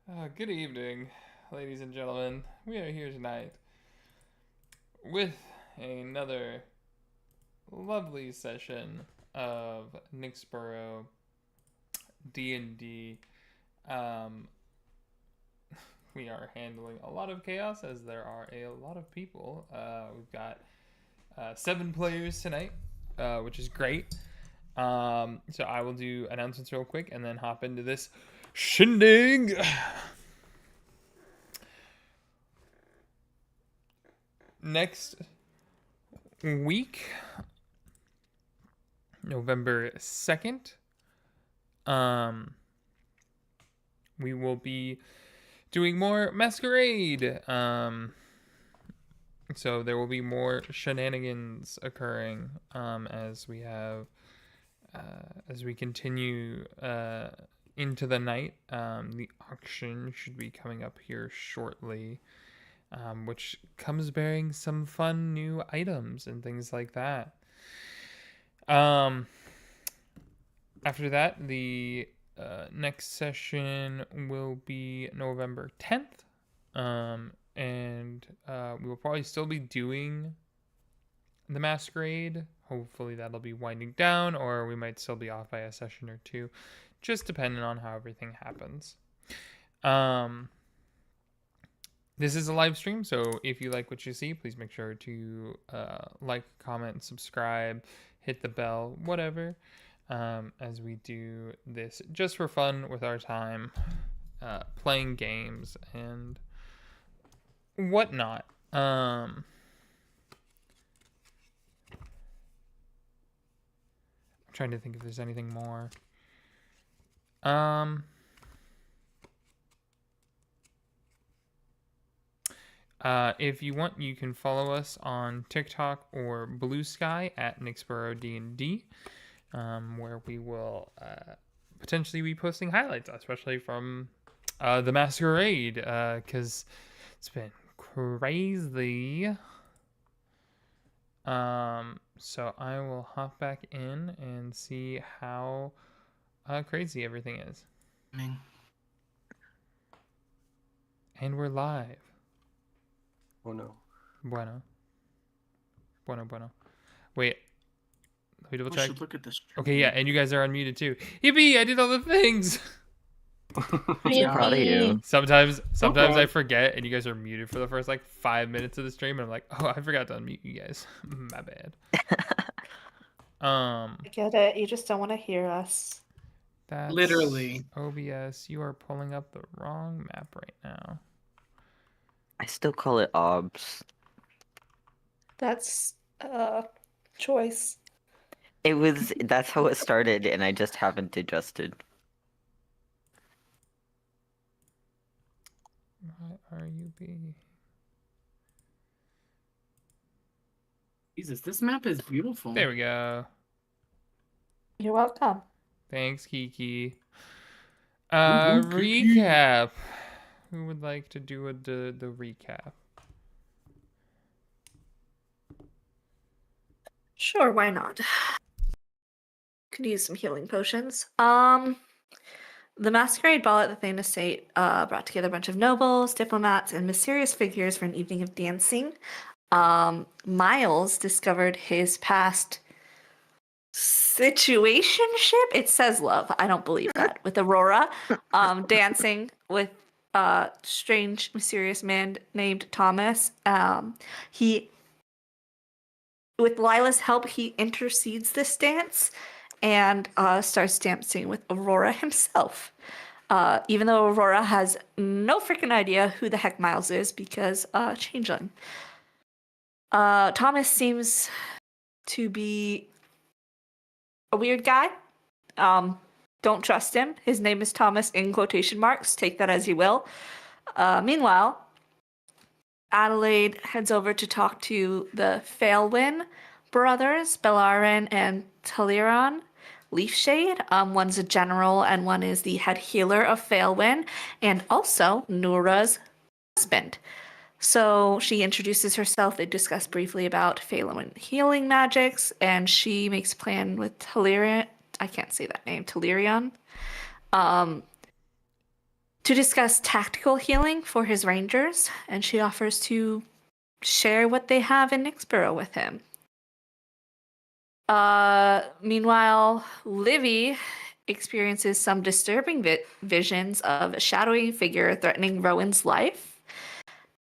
Good evening, ladies and gentlemen. We are here tonight with another lovely session of Nyxborough D&D. Um, we are handling a lot of chaos as there are a lot of people. We've got 7 players tonight, which is great. So I will do announcements real quick and then hop into this shindig. Next week, November 2nd, we will be doing more Masquerade. So there will be more shenanigans occurring as we have as we continue into the night. The auction should be coming up here shortly. Which comes bearing some fun new items and things like that. After that, the next session will be November 10th. And we will probably still be doing the Masquerade. Hopefully that'll be winding down, or we might still be off by a session or two, just depending on how everything happens. This is a live stream, so if you like what you see, please make sure to like, comment, subscribe, hit the bell, whatever, as we do this just for fun with our time, playing games and whatnot. I'm trying to think if there's anything more. If you want, you can follow us on TikTok or Blue Sky at Nyxborough D&D, where we will potentially be posting highlights, especially from the Masquerade, because it's been crazy. So I will hop back in and see how crazy everything is. And we're live. Oh no. Bueno. Wait. Let me double check. Look at this. Okay, yeah, and you guys are unmuted too. Yippee! I did all the things. I'm proud of you. Sometimes I forget, and you guys are muted for the first 5 minutes of the stream, and I'm like, oh, I forgot to unmute you guys. My bad. I get it. You just don't want to hear us. That's Literally. OBS. You are pulling up the wrong map right now. I still call it OBS. That's choice. That's how it started, and I just haven't adjusted. RUB. Jesus, this map is beautiful. There we go. You're welcome. Thanks, Kiki. Kiki. Recap. Who would like to do the recap? Sure, why not? Could use some healing potions. The Masquerade Ball at the Thane Estate brought together a bunch of nobles, diplomats, and mysterious figures for an evening of dancing. Miles discovered his past situationship. It says love. I don't believe that. With Aurora, dancing with a strange, mysterious man named Thomas. With Lila's help, he intercedes this dance and starts dancing with Aurora himself. Even though Aurora has no freaking idea who the heck Miles is because changeling. Thomas seems to be a weird guy. Don't trust him. His name is Thomas in quotation marks. Take that as you will. Meanwhile, Adelaide heads over to talk to the Failwin brothers, Bellarin and Taliran Leafshade. One's a general and one is the head healer of Failwin, and also Nora's husband. So she introduces herself. They discuss briefly about Failwin healing magics, and she makes a plan with Talirian. I can't say that name. Talirion. to discuss tactical healing for his rangers, and she offers to share what they have in Nyxborough with him. Meanwhile, Livy experiences some disturbing visions of a shadowy figure threatening Rowan's life,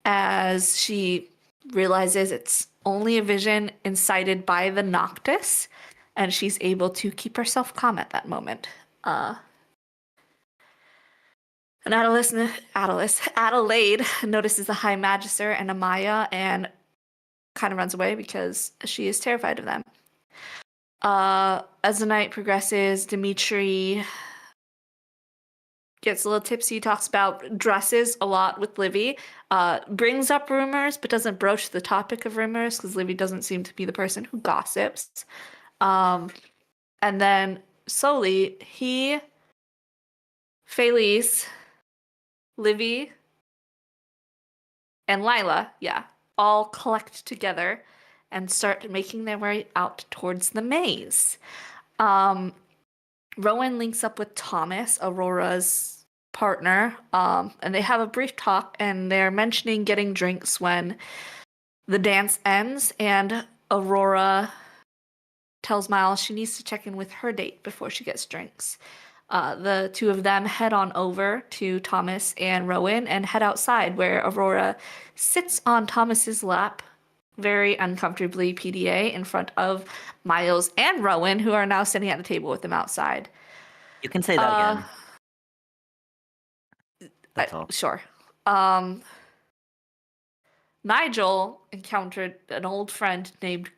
as she realizes it's only a vision incited by the Noctis, and she's able to keep herself calm at that moment. And Adelaide notices the High Magister and Amaya and kind of runs away because she is terrified of them. As the night progresses, Dimitri gets a little tipsy, talks about dresses a lot with Livy, brings up rumors, but doesn't broach the topic of rumors because Livy doesn't seem to be the person who gossips. And then slowly, Felice, Livy, and Lila, all collect together and start making their way out towards the maze. Rowan links up with Thomas, Aurora's partner, and they have a brief talk, and they're mentioning getting drinks when the dance ends, and Aurora tells Miles she needs to check in with her date before she gets drinks. The two of them head on over to Thomas and Rowan and head outside, where Aurora sits on Thomas's lap, very uncomfortably PDA, in front of Miles and Rowan, who are now sitting at the table with them outside. You can say that again. That's all. Sure. Nigel encountered an old friend named,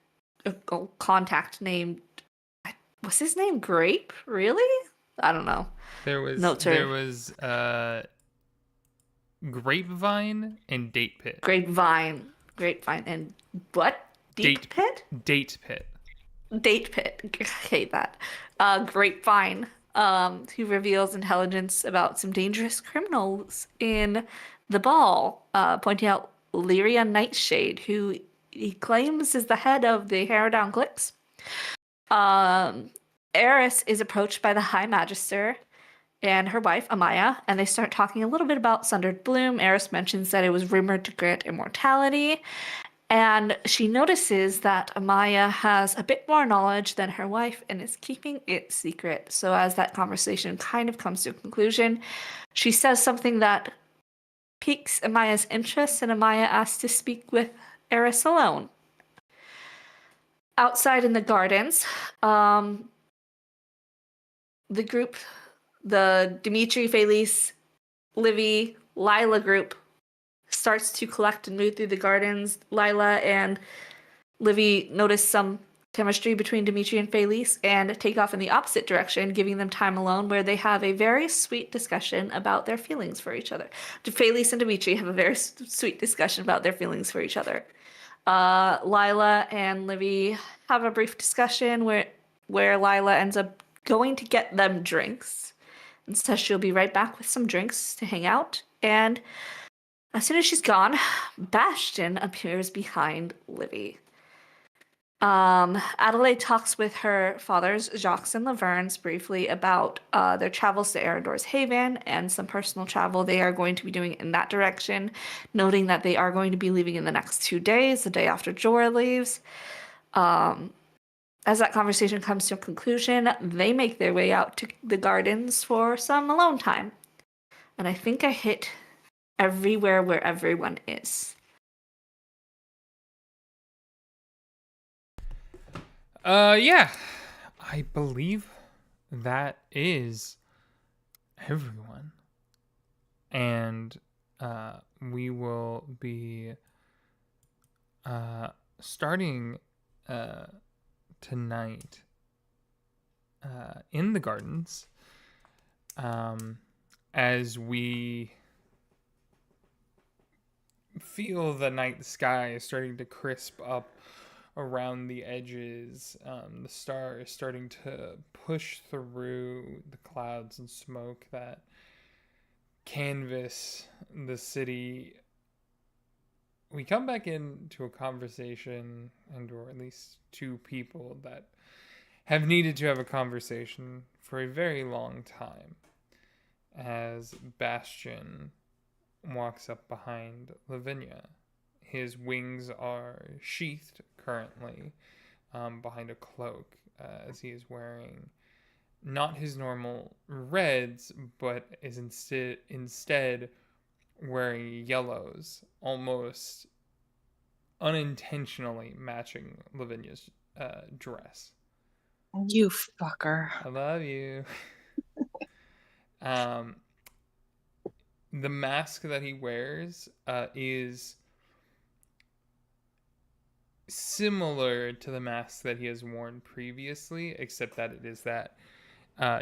was his name Grape? Really? I don't know. There was Grapevine and Date Pit. Grapevine, and what? Date Pit. Date Pit. I hate that. Grapevine, who reveals intelligence about some dangerous criminals in the ball, pointing out Lyria Nightshade, who he claims is the head of the Harrowdown Cliques. Eris is approached by the High Magister and her wife, Amaya, and they start talking a little bit about Sundered Bloom. Eris mentions that it was rumored to grant immortality, and she notices that Amaya has a bit more knowledge than her wife and is keeping it secret. So as that conversation kind of comes to a conclusion, she says something that piques Amaya's interest, and Amaya asks to speak with Eris alone. Outside in the gardens, the group, the Dimitri, Felice, Livy, Lila group starts to collect and move through the gardens. Lila and Livy notice some chemistry between Dimitri and Felice and take off in the opposite direction, giving them time alone, where they have a very sweet discussion about their feelings for each other. Felice and Dimitri have a very sweet discussion about their feelings for each other. Lila and Livy have a brief discussion where Lila ends up going to get them drinks and says she'll be right back with some drinks to hang out. And as soon as she's gone, Bastion appears behind Livy. Adelaide talks with her fathers, Jacques and Laverne's, briefly about their travels to Eredor's Haven and some personal travel they are going to be doing in that direction, noting that they are going to be leaving in the next 2 days, the day after Jorah leaves. As that conversation comes to a conclusion, they make their way out to the gardens for some alone time. And I think I hit everywhere where everyone is. Yeah. I believe that is everyone. And we will be starting tonight in the gardens as we feel the night sky is starting to crisp up around the edges. The star is starting to push through the clouds and smoke that canvas the city. We come back into a conversation, and or at least two people that have needed to have a conversation for a very long time. as Bastion walks up behind Lavinia. His wings are sheathed currently behind a cloak, as he is wearing not his normal reds, but is instead wearing yellows, almost unintentionally matching Lavinia's dress. You fucker. I love you. The mask that he wears is similar to the mask that he has worn previously, except that it is that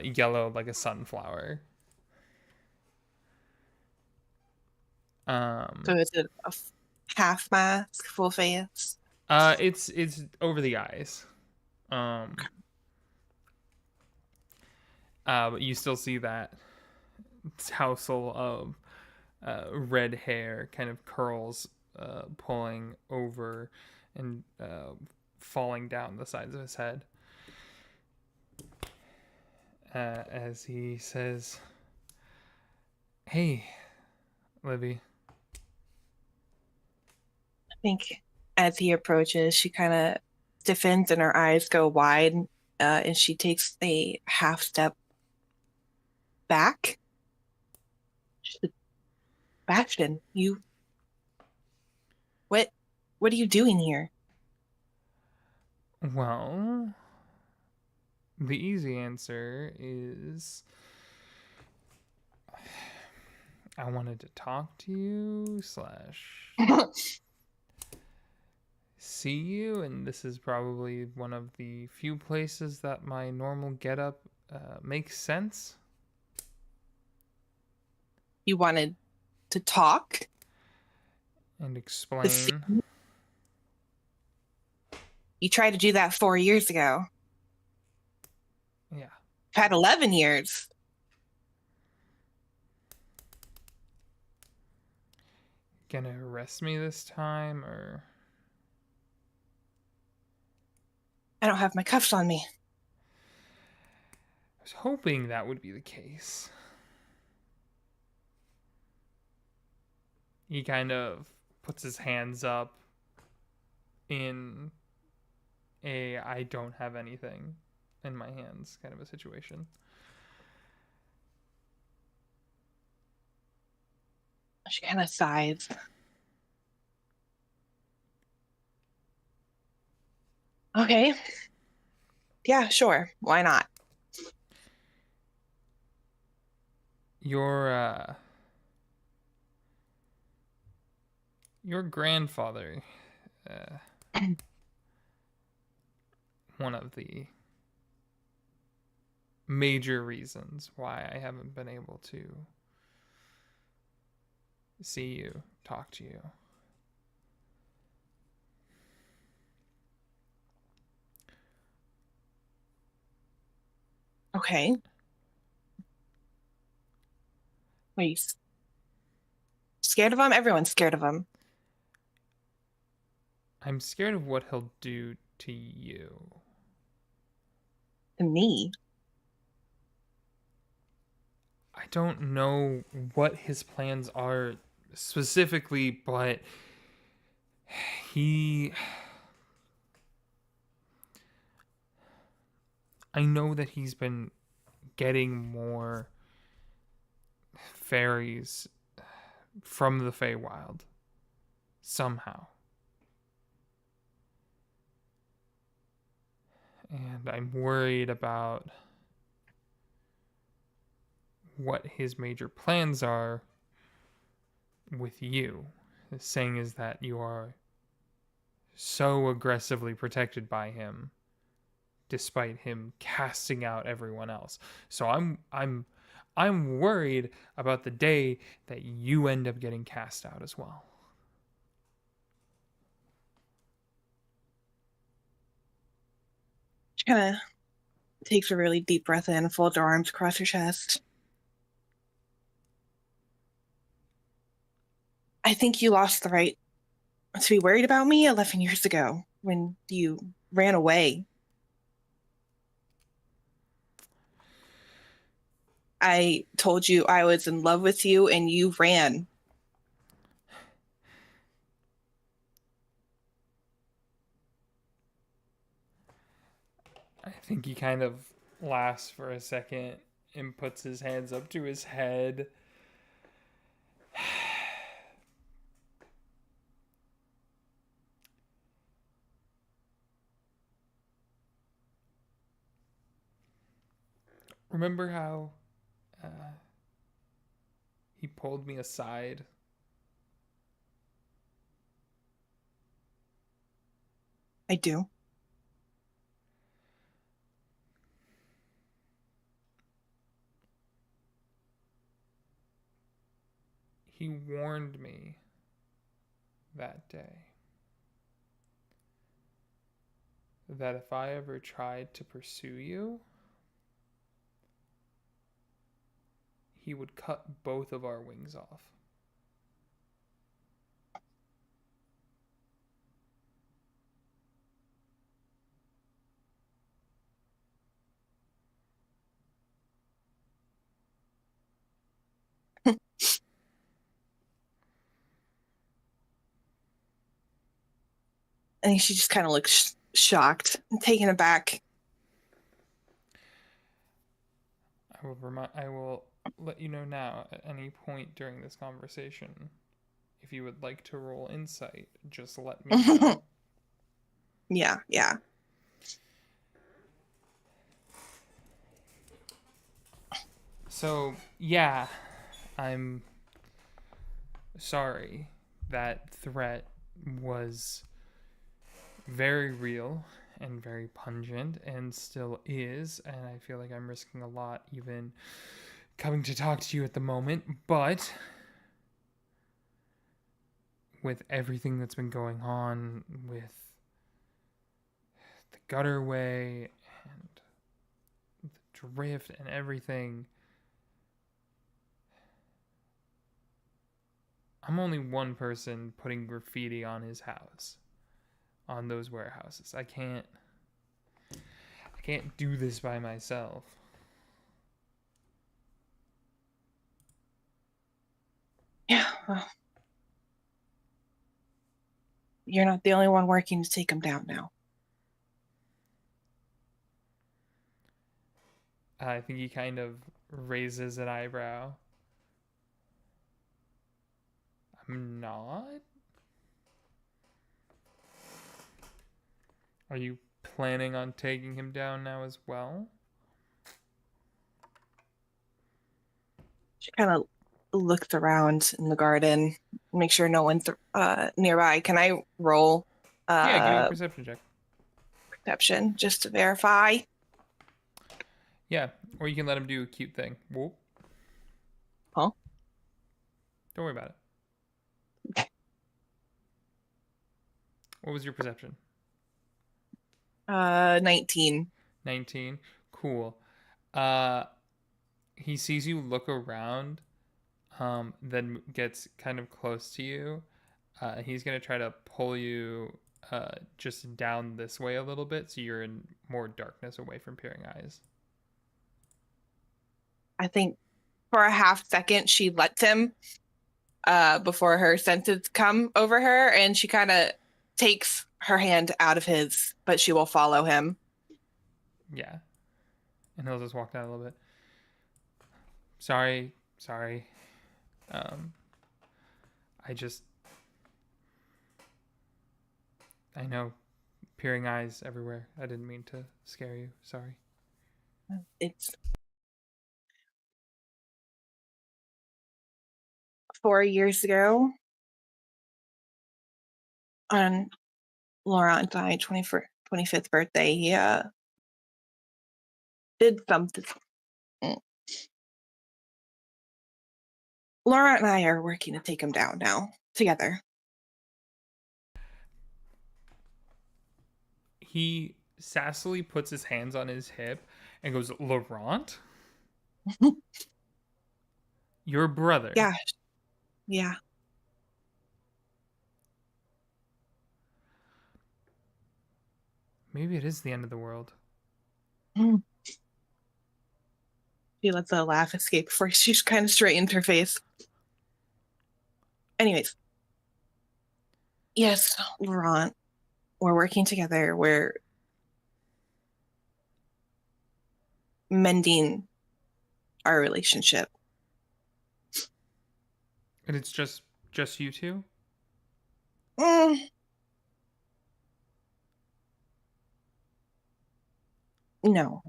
yellow like a sunflower. So is it a half mask, full face? It's over the eyes. But you still see that tousle of red hair, kind of curls pulling over and falling down the sides of his head. As he says, "Hey, Livy." I think as he approaches, she kind of stiffens and her eyes go wide, and she takes a half step back. She said, Bastion, what are you doing here? Well, the easy answer is I wanted to talk to you / see you, and this is probably one of the few places that my normal getup makes sense. You wanted to talk? And explain. You tried to do that 4 years ago. Yeah. You've had 11 years. Gonna arrest me this time, or? I don't have my cuffs on me. I was hoping that would be the case. He kind of puts his hands up in a I don't have anything in my hands kind of a situation. She kind of sighs. Okay. Yeah, sure. Why not? Your grandfather, one of the major reasons why I haven't been able to see you, talk to you. Okay. Are you scared of him? Everyone's scared of him. I'm scared of what he'll do to you. To me? I don't know what his plans are specifically, but I know that he's been getting more fairies from the Feywild somehow. And I'm worried about what his major plans are with you. The saying is that you are so aggressively protected by him, despite him casting out everyone else. So I'm worried about the day that you end up getting cast out as well. She kind of takes a really deep breath in, folds her arms across her chest. I think you lost the right to be worried about me 11 years ago when you ran away. I told you I was in love with you and you ran. I think he kind of laughs for a second and puts his hands up to his head. Remember how he pulled me aside? I do. He warned me that day that if I ever tried to pursue you, he would cut both of our wings off. And she just kind of looks shocked and taken aback. I will let you know now at any point during this conversation. If you would like to roll insight, just let me know. Yeah, yeah. So, yeah, I'm sorry. That threat was very real and very pungent and still is, and I feel like I'm risking a lot even coming to talk to you at the moment, but with everything that's been going on with the gutterway and the drift and everything, I'm only one person putting graffiti on his house, on those warehouses. I can't do this by myself. Yeah. Well, you're not the only one working to take him down now. I think he kind of raises an eyebrow. I'm not? Are you planning on taking him down now as well? She kind of looks around in the garden, make sure no one's nearby. Can I roll Yeah, give me a perception check. perception just to verify? Yeah, or you can let him do a cute thing. Whoop. Huh? Don't worry about it. What was your perception? 19. 19. Cool. He sees you look around, then gets kind of close to you. He's gonna try to pull you just down this way a little bit, so you're in more darkness away from peering eyes. I think for a half second she lets him before her senses come over her, and she kind of takes her hand out of his, but she will follow him. Yeah. And he'll just walk down a little bit. Sorry. I just... I know. Peering eyes everywhere. I didn't mean to scare you. Sorry. It's 4 years ago on Laurent's 25th birthday. He did something. Laurent and I are working to take him down now together. He sassily puts his hands on his hip and goes, Laurent? Your brother? Yeah. Yeah. Maybe it is the end of the world. She lets a laugh escape before she kind of straightened her face. Anyways. Yes, Laurent. We're working together. We're mending our relationship. And it's just you two? Mm. No.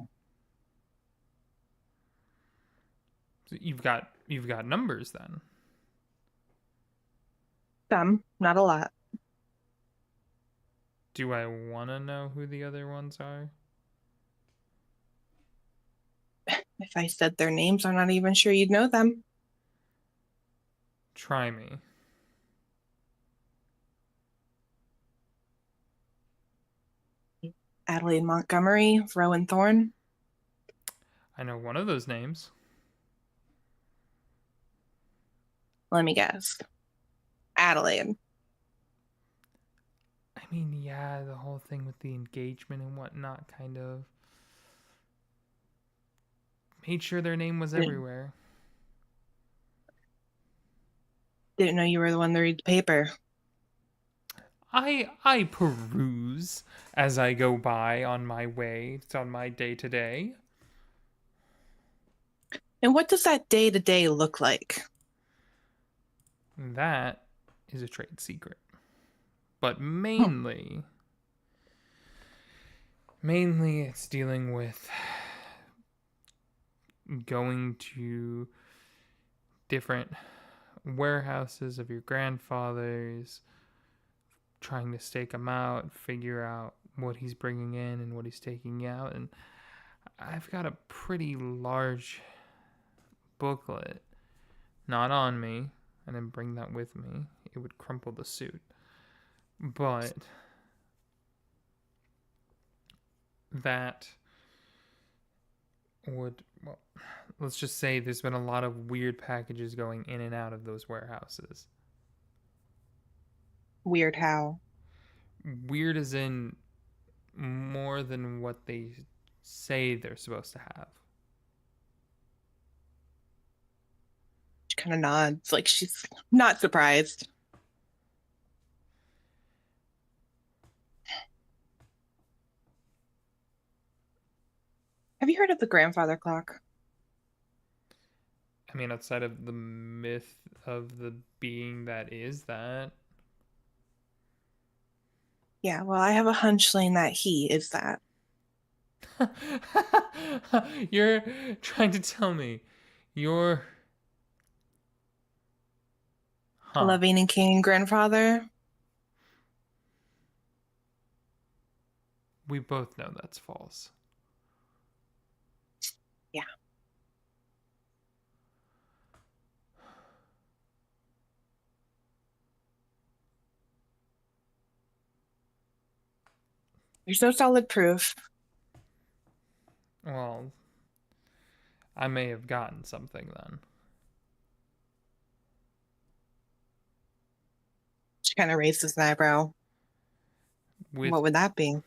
So you've got numbers then. Some, not a lot. Do I want to know who the other ones are? If I said their names, I'm not even sure you'd know them. Try me. Adelaide Montgomery, Rowan Thorne. I know one of those names. Let me guess. Adelaide. I mean, yeah, the whole thing with the engagement and whatnot kind of made sure their name was everywhere. Didn't know you were the one to read the paper. I peruse as I go by on my way. It's on my day-to-day. And what does that day-to-day look like? That is a trade secret. But mainly it's dealing with going to different warehouses of your grandfather's, trying to stake him out, figure out what he's bringing in and what he's taking out. And I've got a pretty large booklet, not on me. I didn't bring that with me. It would crumple the suit. But that would, well, let's just say there's been a lot of weird packages going in and out of those warehouses. Weird how? Weird as in more than what they say they're supposed to have. She kind of nods, like she's not surprised. Have you heard of the grandfather clock? I mean, outside of the myth of the being that is that. Yeah, well, I have a hunchling that he is that. You're trying to tell me you're Loving and caring grandfather. We both know that's false. Yeah. There's no solid proof. Well, I may have gotten something then. She kind of raises an eyebrow. With What would that be?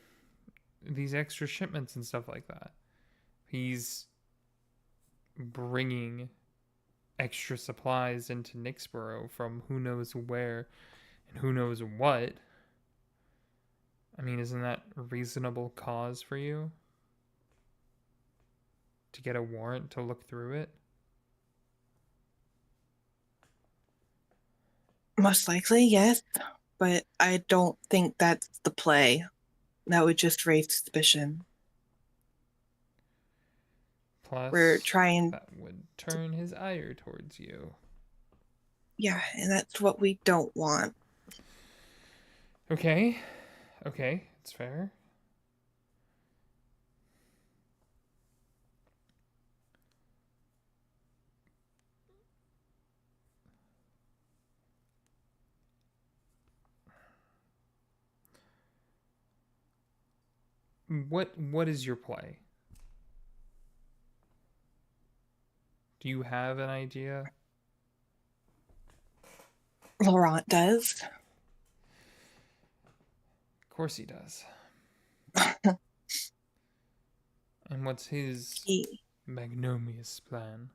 these extra shipments and stuff like that. He's bringing extra supplies into Nyxborough from who knows where and who knows what. I mean, isn't that a reasonable cause for you? To get a warrant to look through it? Most likely, yes. But I don't think that's the play. That would just raise suspicion. Plus, We're trying that would turn his ire towards you. Yeah, and that's what we don't want. Okay, it's fair. What is your play? Do you have an idea? Laurent does. Of course he does. And what's his magnanimous plan.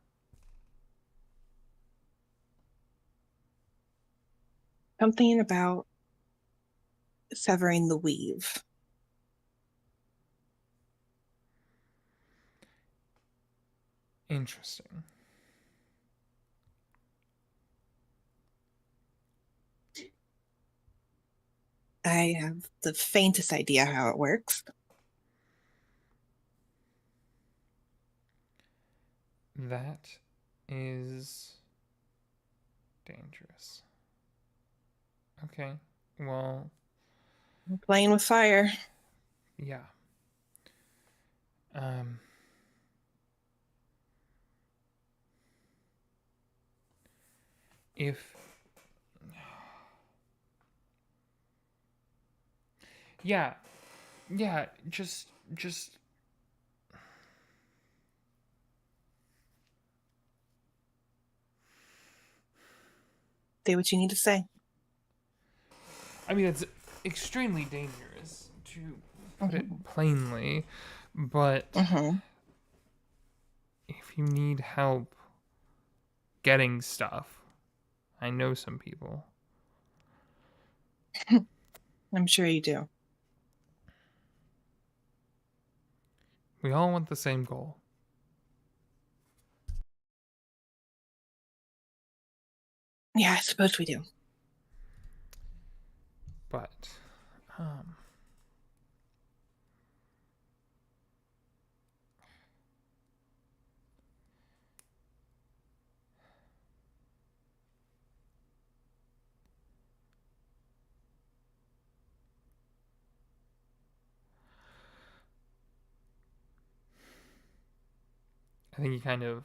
Something about severing the weave. Interesting. I have the faintest idea how it works. That is dangerous. Okay, well, I'm playing with fire. yeah. If yeah, just Say what you need to say. I mean, it's extremely dangerous to put it plainly, but Mm-hmm. if you need help getting stuff, I know some people. I'm sure you do. We all want the same goal. Yeah, I suppose we do. But I think he kind of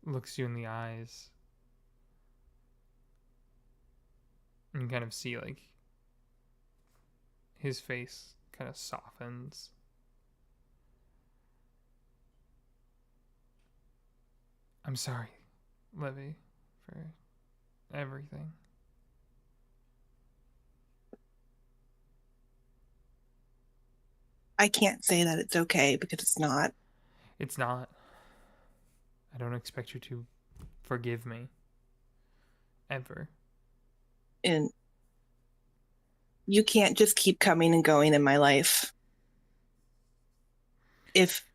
looks you in the eyes, and you kind of see like his face kind of softens. I'm sorry, Livy, for everything. I can't say that it's okay because it's not. It's not. I don't expect you to forgive me. Ever. And you can't just keep coming and going in my life. If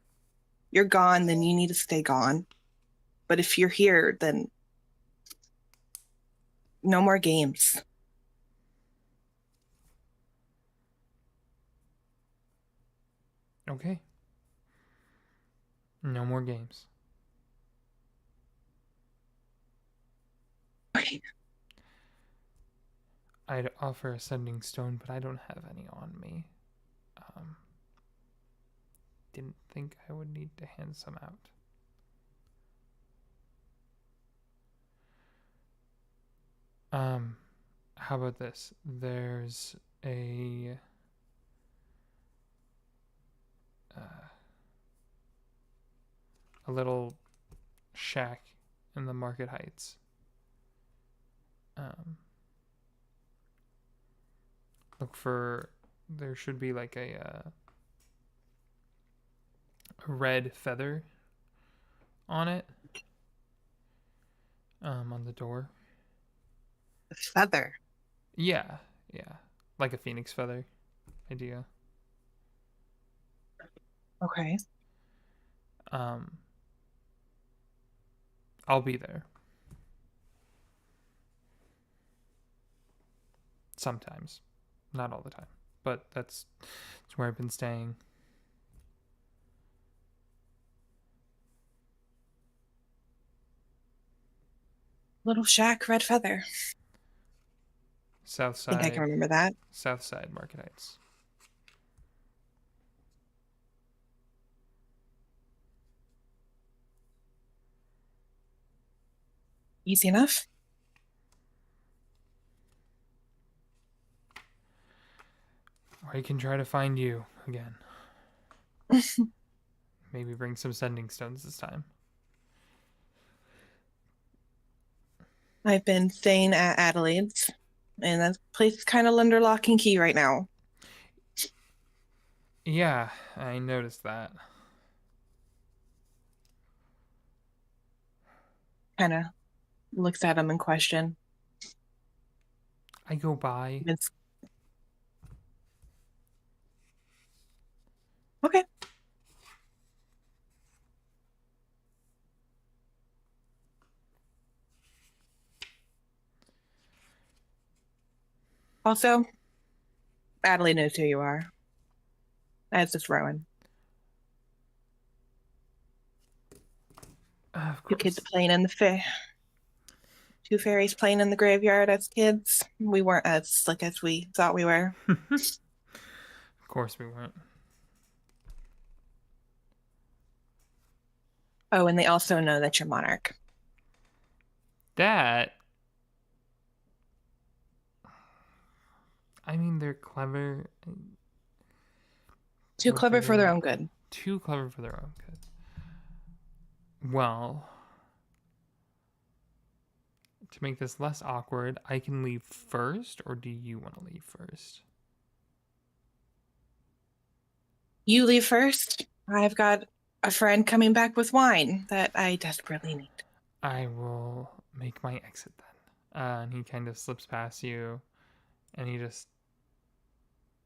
you're gone, then you need to stay gone. But if you're here, then no more games. Okay. No more games. Okay. I'd offer a sending stone, but I don't have any on me. Didn't think I would need to hand some out. How about this? There's a little shack in the Market Heights. Look for, there should be like a red feather on it. On the door. A feather. Yeah. Like a phoenix feather idea. Okay. I'll be there. Sometimes. Not all the time. But that's where I've been staying. Little shack, red feather. South I think I side. can remember that. South side Market Heights. Easy enough. Or I can try to find you again. Maybe bring some sending stones this time. I've been staying at Adelaide's, and that place is kind of under lock and key right now. Yeah, I noticed that. kind of looks at him in question. I go by. Vince. Okay. Also, Adley knows who you are. As does Rowan. Of Two kids course. playing in the two fairies playing in the graveyard as kids. We weren't as slick as we thought we were. Of course we weren't. Oh, and they also know that you're Monarch. That. I mean, they're clever. Too What clever do for their they- own good. Too clever for their own good. Well, to make this less awkward, I can leave first, or do you want to leave first? You leave first. I've got a friend coming back with wine that I desperately need. I will make my exit then. And he kind of slips past you, and he just.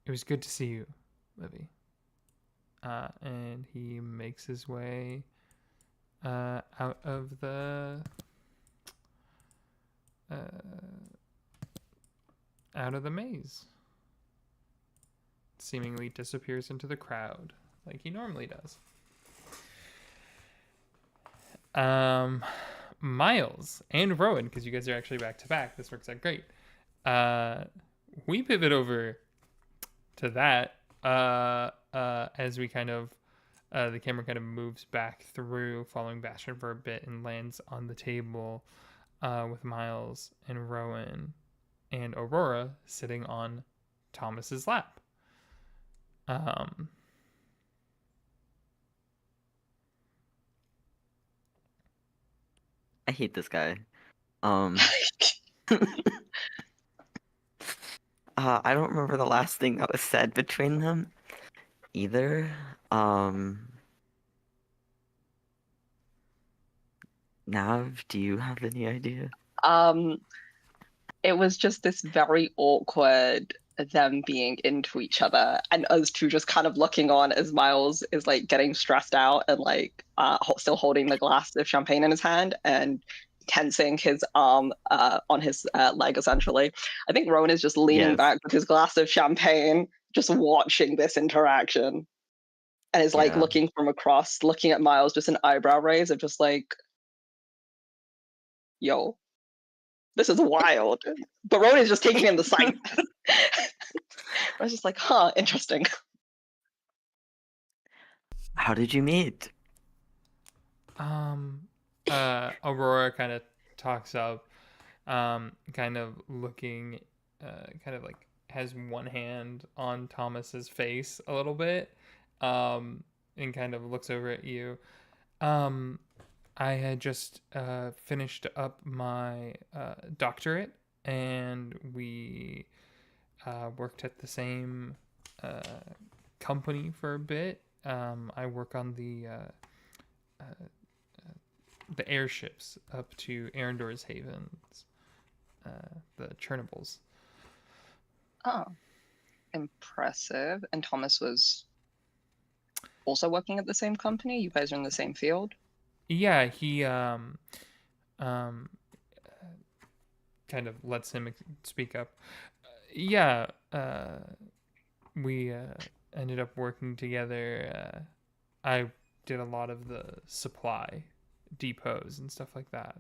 It was good to see you, Livy. And he makes his way out of the. Out of the maze. Seemingly disappears into the crowd like he normally does. Miles and Rowan, because you guys are actually back to back. This works out great. We pivot over to that as we kind of the camera kind of moves back through, following Bastion for a bit, and lands on the table with Miles and Rowan and Aurora sitting on Thomas's lap. I hate this guy. I don't remember the last thing that was said between them either. Nav, do you have any idea? It was just this very awkward them being into each other and us two just kind of looking on as Miles is like getting stressed out and like still holding the glass of champagne in his hand and tensing his arm on his leg essentially. I think Rowan is just leaning Yes. back with his glass of champagne, just watching this interaction. And is like Yeah. looking from across, looking at Miles, just an eyebrow raise of just like, yo, this is wild. But Rowan is just taking in the sight. I was just like, huh, interesting. How did you meet? Aurora kind of talks up, kind of looking, kind of like has one hand on Thomas's face a little bit, and kind of looks over at you. I had just finished up my doctorate, and we worked at the same company for a bit. I work on the airships up to Arendor's Havens, the Chernobyls. Oh, impressive. And Thomas was also working at the same company? You guys are in the same field? Yeah, he kind of lets him speak up. Yeah, we ended up working together. I did a lot of the supply depots and stuff like that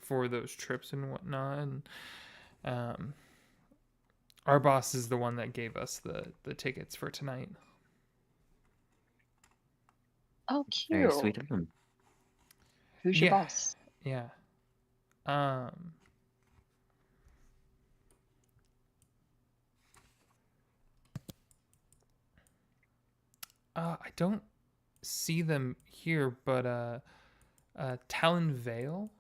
for those trips and whatnot. And our boss is the one that gave us the tickets for tonight. Oh, cute. Very sweet of him. Who's your boss? Yeah. I don't see them here, but Talon Vale.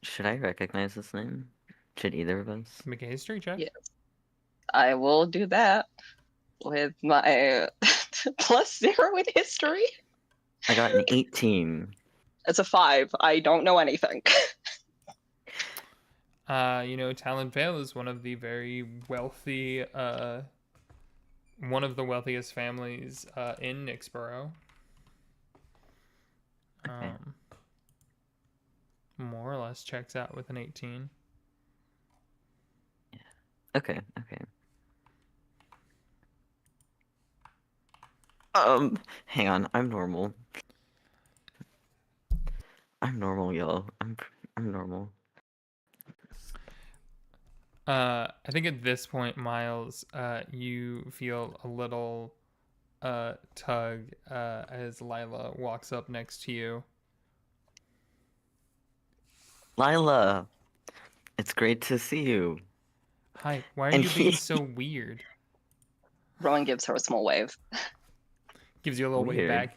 Should I recognize this name? Should either of us? Make a history check. Yeah. I will do that with my +0 in history. I got an 18. It's a 5. I don't know anything. Talonvale is one of the very wealthy, one of the wealthiest families in Nyxborough. Okay. More or less checks out with an 18. Okay. Hang on. I'm normal. I'm normal, y'all. I'm normal. I think at this point, Miles, you feel a little tug as Lila walks up next to you. Lila, it's great to see you. Hi, why are And you he- being so weird? Rowan gives her a small wave. Gives you a little wave Weird. back.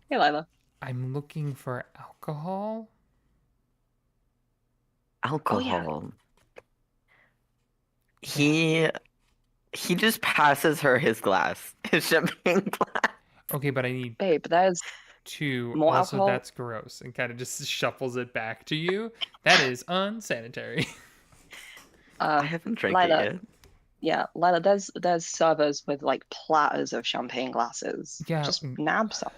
Hey, Lila. I'm looking for alcohol. Alcohol. He just passes her his glass, his champagne glass. Okay, but I need Babe, there's 2. more Also, alcohol? that's gross. And kind of just shuffles it back to you. That is unsanitary. I haven't drank Lila. it yet. Yeah, Lila, there's servers with like platters of champagne glasses. Yeah. Just nab some.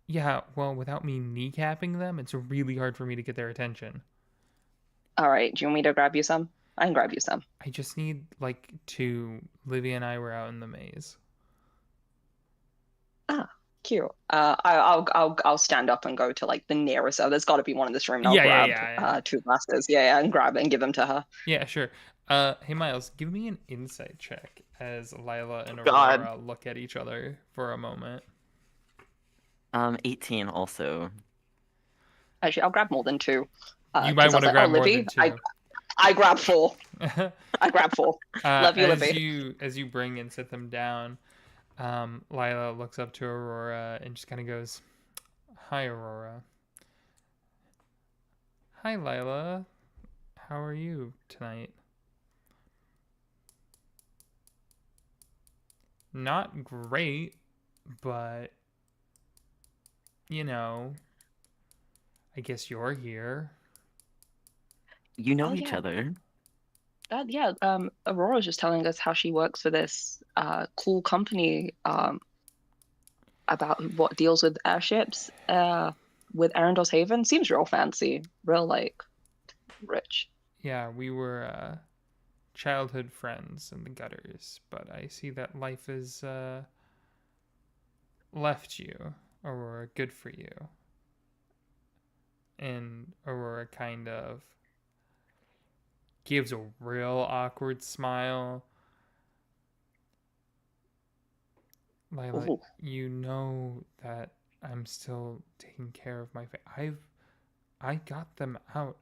Yeah, well, without me kneecapping them, it's really hard for me to get their attention. All right, do you want me to grab you some? I can grab you some. I just need like 2. Livy and I were out in the maze. Cute. I'll stand up and go to like the nearest. There's got to be one in this room. And I'll Yeah, grab 2 glasses. Yeah, and grab it and give them to her. Yeah, sure. Hey Miles, give me an insight check as Lila and God. Aurora look at each other for a moment. 18 also. Actually, I'll grab more than 2. You 'Cause might I was want to like, grab oh, more Livy, than 2. I grab 4. I grab 4. Love you, as Livy. as you bring and sit them down, Lila looks up to Aurora and just kind of goes, "Hi, Aurora." "Hi, Lila. How are you tonight?" "Not great, but I guess you're here." You know Oh, each yeah. other. Aurora was just telling us how she works for this cool company about what deals with airships with Arundel's Haven. Seems real fancy, real like rich. Yeah, we were childhood friends in the gutters, but I see that life has left you, Aurora. Good for you. And Aurora kind of gives a real awkward smile. Lila, Ooh. you know that I'm still taking care of my I got them out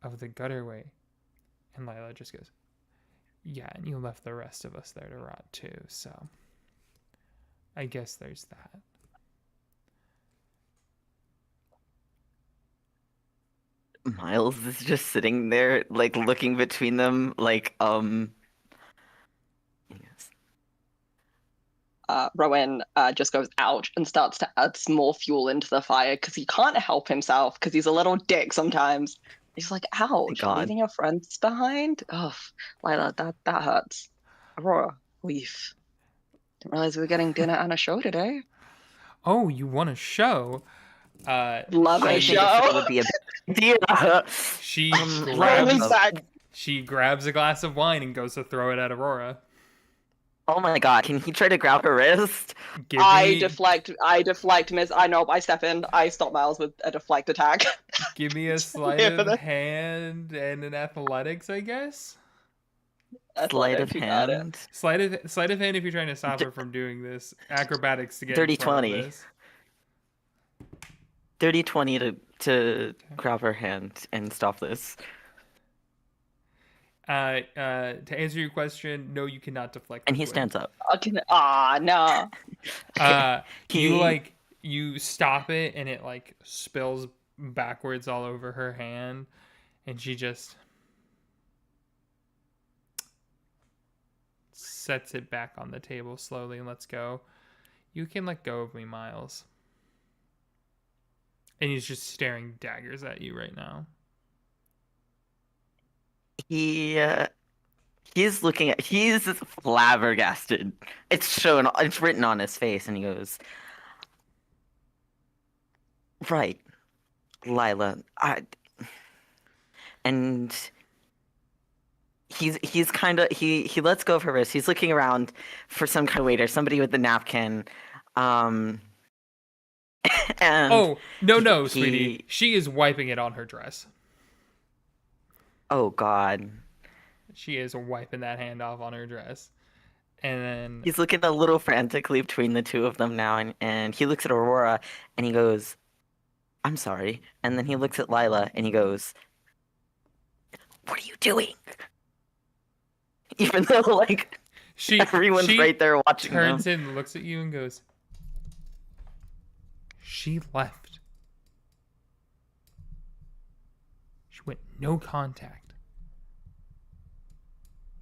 of the gutterway. And Lila just goes, "Yeah, and you left the rest of us there to rot too, so I guess there's that." Miles is just sitting there, like looking between them, like yes. Rowan just goes ouch and starts to add some more fuel into the fire because he can't help himself because he's a little dick sometimes. He's like, ouch, God. leaving your friends behind? Ugh, Lila, that hurts. Aurora, leave. Didn't realize we were getting dinner and a show today. Oh, you want a show? Love I a think it show. would be a idea. She Rowan's grabs back. she grabs a glass of wine and goes to throw it at Aurora. Oh my god, can he try to grab her wrist? I deflect, miss. I know, I step in. I stop Miles with a deflect attack. Give me a sleight Yeah, of but- hand and an athletics, I guess. Sleight of Athletic, you got it. hand. Sleight of hand if you're trying to stop her from doing this. Acrobatics to get Dirty in front of 20. this. Dirty 20 to grab her hand and stop this. To answer your question, no, you cannot deflect. And with he wind. stands up. No. You stop it and it like spills backwards all over her hand, and she just sets it back on the table slowly and lets go. You can let go of me, Miles. And he's just staring daggers at you right now. He's looking at, he's flabbergasted. It's written on his face, and he goes, "Right, Lila, and he's kind of he lets go of her wrist. He's looking around for some kind of waiter, somebody with the napkin, and Oh, no, he- sweetie. She is wiping it on her dress. oh God, She is wiping that hand off on her dress. And then he's looking a little frantically between the two of them now, and he looks at Aurora, and he goes, "I'm sorry," and then he looks at Lila, and he goes, "What are you doing?" Even though like everyone's she right there watching turns them. and looks at you and goes, "She left. She went no contact.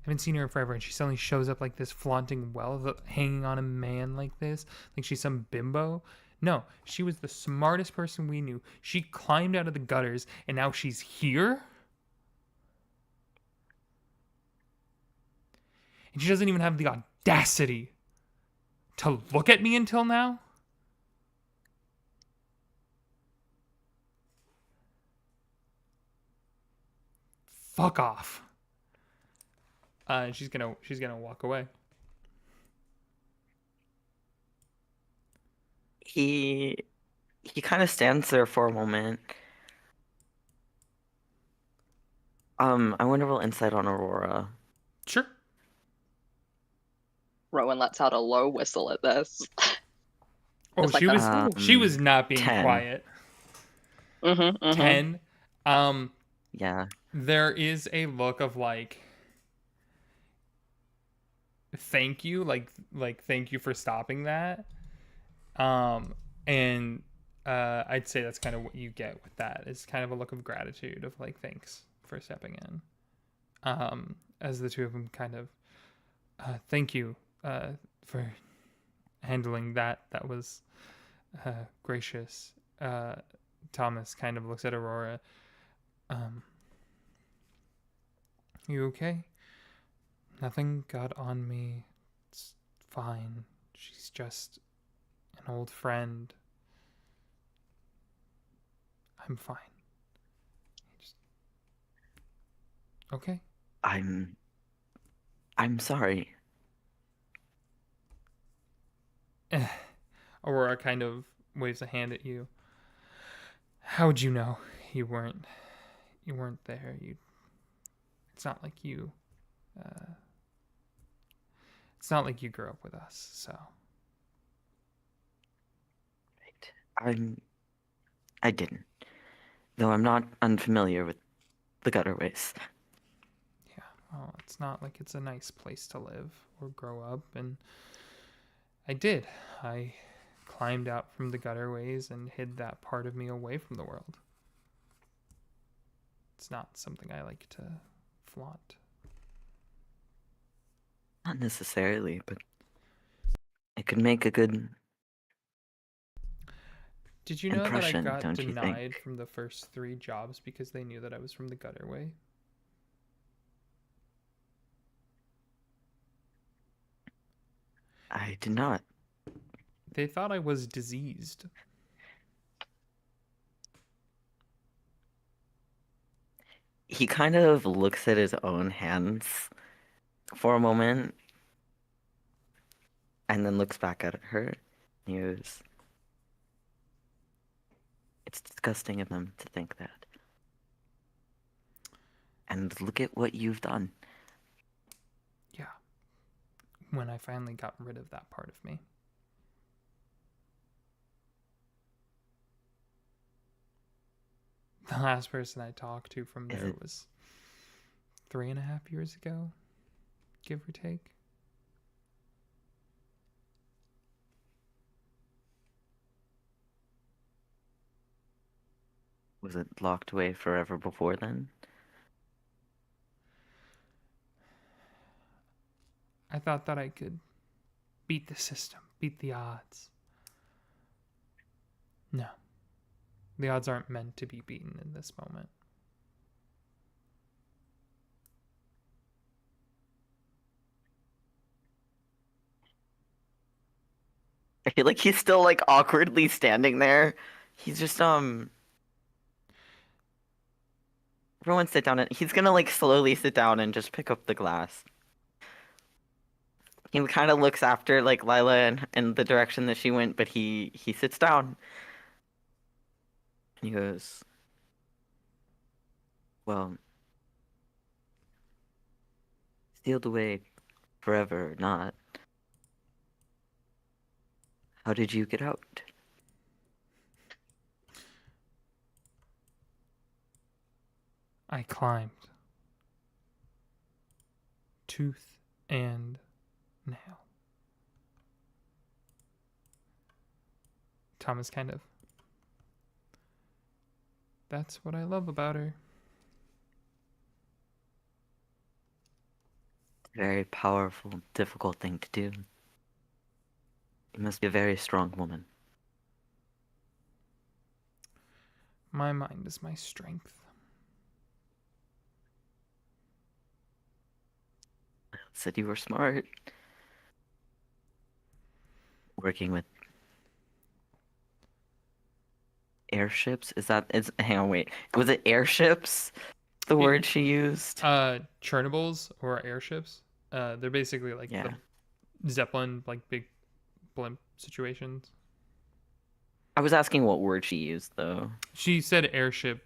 Haven't seen her in forever, and she suddenly shows up like this, flaunting wealth, hanging on a man like this, like she's some bimbo. No, she was the smartest person we knew. She climbed out of the gutters, and now she's here? And she doesn't even have the audacity to look at me until now? Fuck off." And she's gonna walk away. He kind of stands there for a moment. I wonder roll insight on Aurora. Sure. Rowan lets out a low whistle at this. Oh, It's like she was not being 10. quiet. 10. Yeah. There is a look of like thank you, like thank you for stopping that. And I'd say that's kind of what you get with that. It's kind of a look of gratitude of like thanks for stepping in. As the two of them kind of thank you for handling that. That was gracious. Thomas kind of looks at Aurora. You okay? Nothing got on me. It's fine. She's just an old friend. I'm fine. Okay. I'm sorry. Aurora kind of waves a hand at you. How'd you know you weren't there? It's not like you grew up with us, so. I didn't. Though I'm not unfamiliar with the gutterways. Yeah, well, it's not like it's a nice place to live or grow up, and I did. I climbed out from the gutterways and hid that part of me away from the world. It's not something I like to flaunt. Not necessarily, but it could make a good Did you know that I impression, got don't you denied think? from the first 3 jobs because they knew that I was from the gutterway? I did not. They thought I was diseased. He kind of looks at his own hands for a moment and then looks back at her. He goes, "It's disgusting of them to think that. And look at what you've done." Yeah. When I finally got rid of that part of me. The last person I talked to from Is there it- was 3.5 years ago, give or take. Was it locked away forever before then? I thought that I could beat the system, beat the odds. No. The odds aren't meant to be beaten in this moment. I feel like he's still like awkwardly standing there. He's just everyone sit down, and he's gonna like slowly sit down and just pick up the glass. He kind of looks after like Lila and the direction that she went, but he sits down. And he goes, "Well, sealed away forever or not. How did you get out?" I climbed. Tooth and nail. Thomas kind of. That's what I love about her. Very powerful, difficult thing to do. You must be a very strong woman. My mind is my strength. Said you were smart. Working with airships? Hang on, wait. Was it airships? The word she used? Chernobyls or airships. They're basically like Yeah. the Zeppelin, like big blimp situations. I was asking what word she used, though. She said airship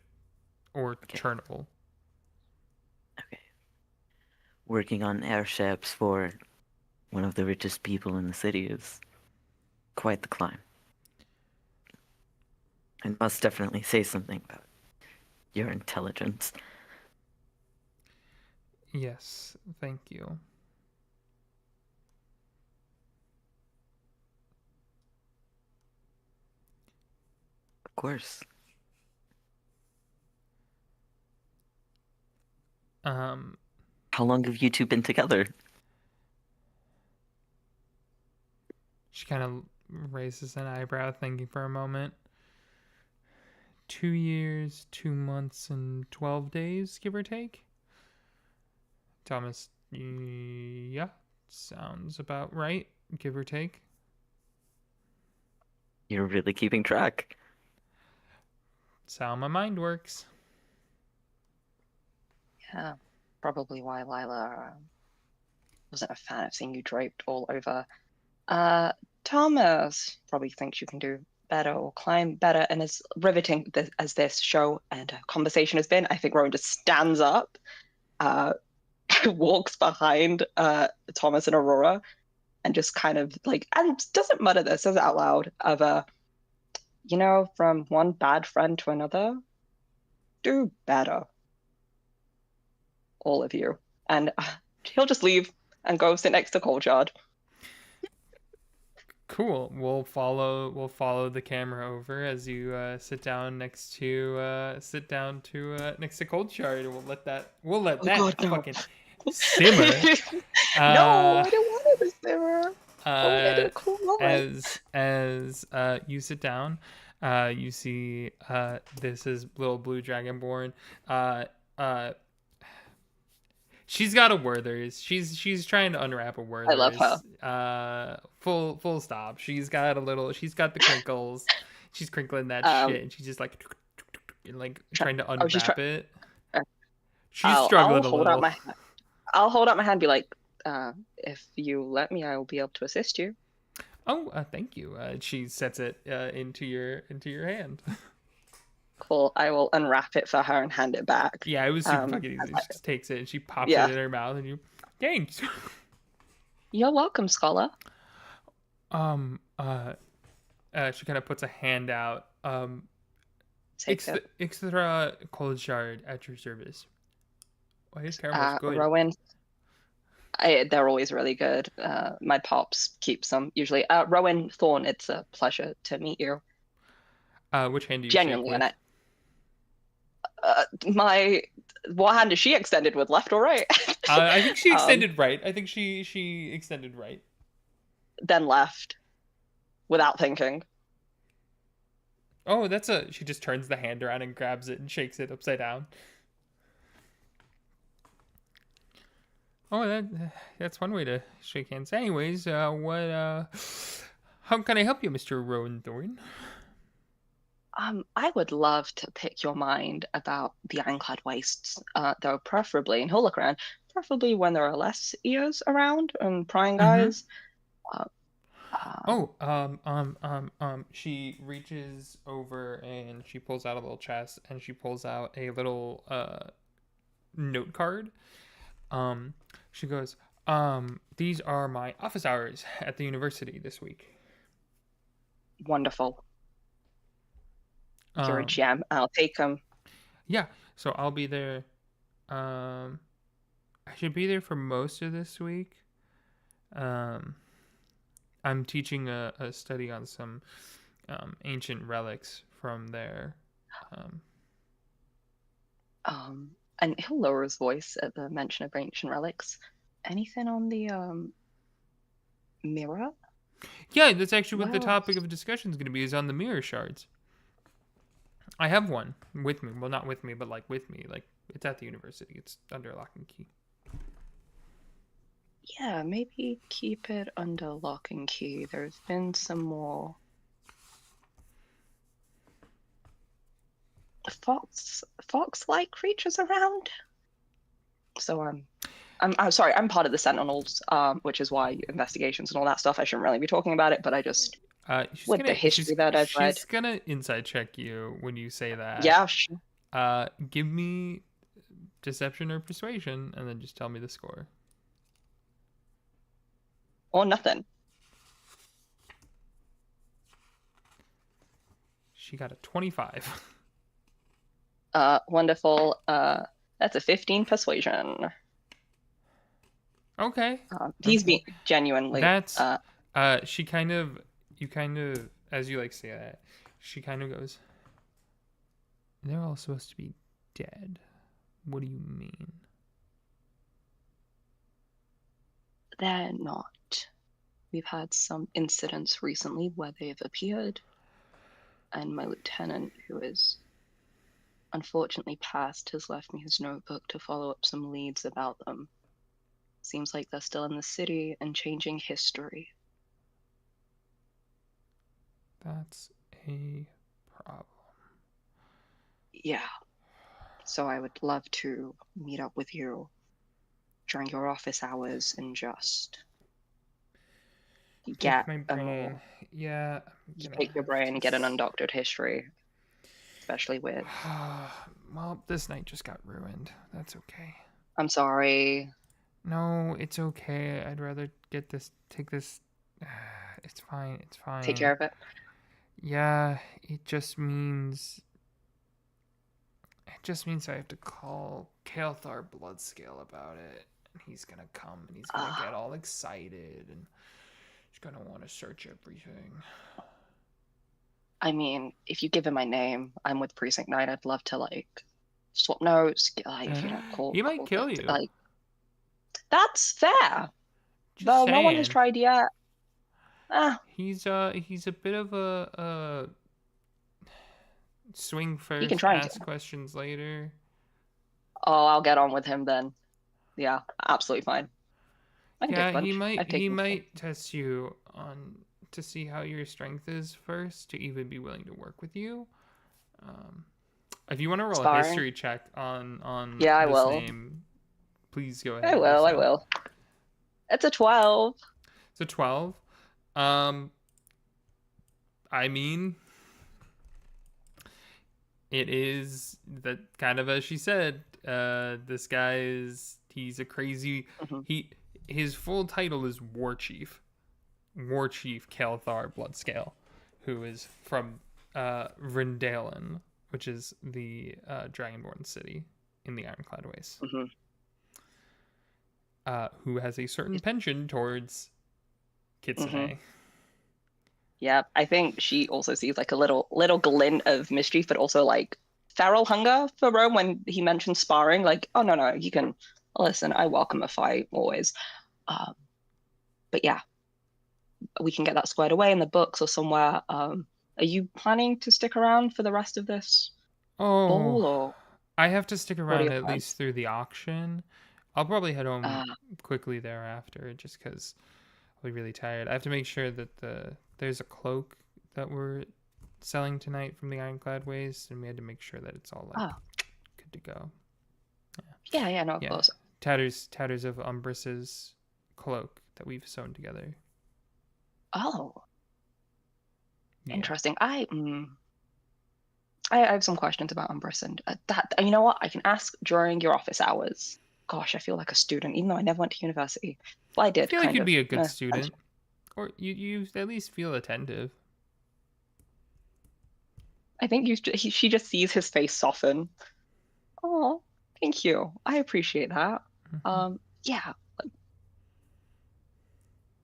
or Okay. Chernobyl. Okay. Working on airships for one of the richest people in the city is quite the climb. It must definitely say something about your intelligence. Yes, thank you. Of course. How long have you two been together? She kind of raises an eyebrow, thinking for a moment. 2 years, 2 months, and 12 days, give or take. Thomas, yeah, sounds about right, give or take. You're really keeping track. That's how my mind works. Yeah, probably why Lila wasn't a fan of seeing you draped all over. Thomas probably thinks you can do better or climb better, and as riveting as this show and conversation has been, I think Rowan just stands up, walks behind Thomas and Aurora, and just kind of like, and doesn't mutter this, says it out loud, of from one bad friend to another, do better. All of you. And he'll just leave and go sit next to Coldshard. Cool. We'll follow the camera over as you sit down next to Cold Shard, and we'll let that God, no. fucking simmer. No, I don't want it to simmer. I want it to cool moment. As you sit down, you see this is little blue dragonborn. She's got a Werther's. She's trying to unwrap a Werther's. I love her. Full stop. She's got the crinkles. She's crinkling that shit, and she's just like trying to unwrap it. She's struggling a little. I'll hold out my hand and be like, if you let me, I will be able to assist you. Oh, thank you. She sets it into your hand. Cool. I will unwrap it for her and hand it back. Yeah, it was super fucking easy. She just takes it and she pops it in her mouth, and you, thanks. You're welcome, Scholar. She kind of puts a hand out. Take it. Extra cold shard at your service. Why is caramel good? Rowan. They're always really good. My pops keeps them usually. Rowan Thorn, it's a pleasure to meet you. Which hand do you genuinely, shake with? My what hand is she extended with, left or right? I think she extended right. I think she extended right. Then left, without thinking. Oh, she just turns the hand around and grabs it and shakes it upside down. Oh, that's one way to shake hands. Anyways, how can I help you, Mr. Rowan Thorne? I would love to pick your mind about the ironclad wastes, though preferably, and he'll look around, preferably when there are less ears around and prying eyes. She reaches over and she pulls out a little chest and she pulls out a little note card. She goes, these are my office hours at the university this week. Wonderful. You're a gem. I'll take them. Yeah, so I'll be there. I should be there for most of this week. I'm teaching a study on some ancient relics from there. And he'll lower his voice at the mention of ancient relics. Anything on the mirror? Yeah, that's actually what the Wow. topic of discussion is going to be, is on the mirror shards. I have one with me. Well, not with me, but like with me. Like, it's at the university. It's under lock and key. Yeah, maybe keep it under lock and key. There's been some more fox-like creatures around. So I'm sorry. I'm part of the Sentinels, which is why investigations and all that stuff. I shouldn't really be talking about it, but I just with the history that I've read. She's gonna inside check you when you say that. Yeah. Sure. Give me deception or persuasion, and then just tell me the score. Or nothing. She got a 25. Wonderful. That's a 15 persuasion. Okay. He's being genuinely. That's you kind of, as you like say that, she kind of goes, they're all supposed to be dead. What do you mean? They're not. We've had some incidents recently where they've appeared, and my lieutenant, who is unfortunately passed, has left me his notebook to follow up some leads about them. Seems like they're still in the city and changing history. That's a problem. Yeah. So I would love to meet up with you during your office hours and just get my brain. Yeah. take your brain and get an undoctored history, especially with. Well, this night just got ruined. That's okay. I'm sorry. No, it's okay. I'd rather take this. It's fine. It's fine. Take care of it. Yeah, it just means I have to call Kael'thar Bloodscale about it. And he's gonna come and he's gonna get all excited and he's gonna want to search everything. I mean, if you give him my name, I'm with Precinct 9. I'd love to swap notes. If you don't call, He might kill you. That's fair. Just Though no one has saying. tried yet. He's a bit of a swing first, can try and ask questions later. Oh, I'll get on with him then. Yeah, absolutely fine. I can take Yeah, lunch. he I've taken might test you on to see how your strength is first to even be willing to work with you. If you want to roll a Sparring. history check on Yeah, I this will. name, please go ahead. I and do will. I so. will. It's a 12. It's a 12. I mean, it is that kind of as she said. This guy he's a crazy. Mhm. His full title is War Chief Kael'thar Bloodscale, who is from Rindalen, which is the Dragonborn city in the Ironclad Wastes. Mhm. Who has a certain penchant towards Kitsune. Yeah, I think she also sees a little glint of mischief, but also feral hunger for Rome when he mentioned sparring. Like, oh no, you can listen. I welcome a fight always. But yeah, we can get that squared away in the books or somewhere. Are you planning to stick around for the rest of this ball, Oh, or I have to stick what are around your at plans? least through the auction. I'll probably head home Uh, quickly thereafter, just because I'll be really tired. I have to make sure that there's a cloak that we're selling tonight from the Ironclad Waste, and we had to make sure that it's all like oh, good to go. yeah, no, of Yeah, course. tatters of Umbrus's cloak that we've sewn together. Oh, Yeah. interesting. I have some questions about Umbrus, and that you know what I can ask during your office hours. Gosh, I feel like a student, even though I never went to university. Well, I I did, feel like kind you'd of. be a good Eh, student, or you at least feel attentive. I think she just sees his face soften. Oh, thank you. I appreciate that. Mhm. Yeah,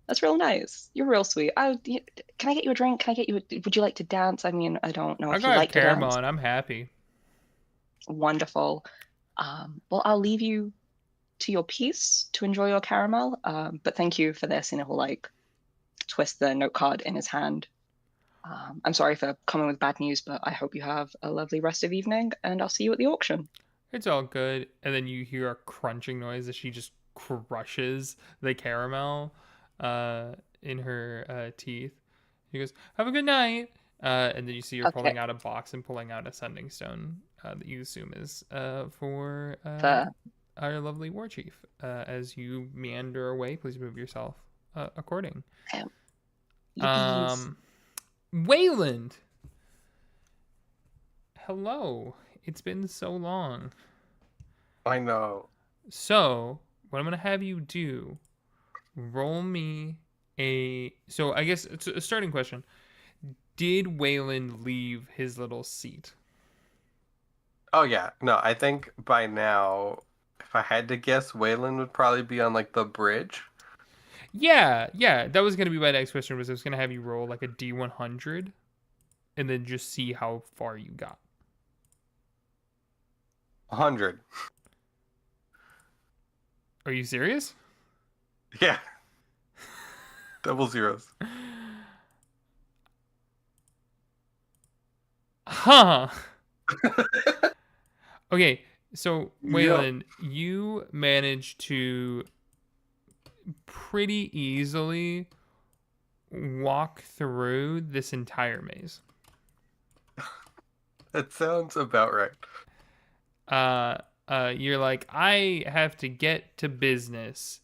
that's real nice. You're real sweet. Can I get you a drink? Can I get you? Would you like to dance? I mean, I don't know I if you got a like to caramel dance. and I'm happy. Wonderful. Well, I'll leave you to your piece to enjoy your caramel. But thank you for this. And he'll like twist the note card in his hand. I'm sorry for coming with bad news, but I hope you have a lovely rest of evening, and I'll see you at the auction. It's all good. And then you hear a crunching noise as she just crushes the caramel in her teeth. He goes, "Have a good night." And then you see her Okay, pulling out a box and pulling out a sending stone that you assume is for fair. our lovely war chief. As you meander away, please move yourself according. Yippies. Wayland, hello. It's been so long. I know. So, what I'm going to have you do, roll me a. So, I guess it's a starting question. Did Wayland leave his little seat? Oh yeah, no, I think by now, if I had to guess, Waylon would probably be on like the bridge. Yeah. That was going to be my next question. Was I was going to have you roll like a D100 and then just see how far you got. 100. Are you serious? Yeah. Double zeros. Huh. Okay, so Yep. Waylon, you managed to pretty easily walk through this entire maze. That sounds about right. You're like, I have to get to business.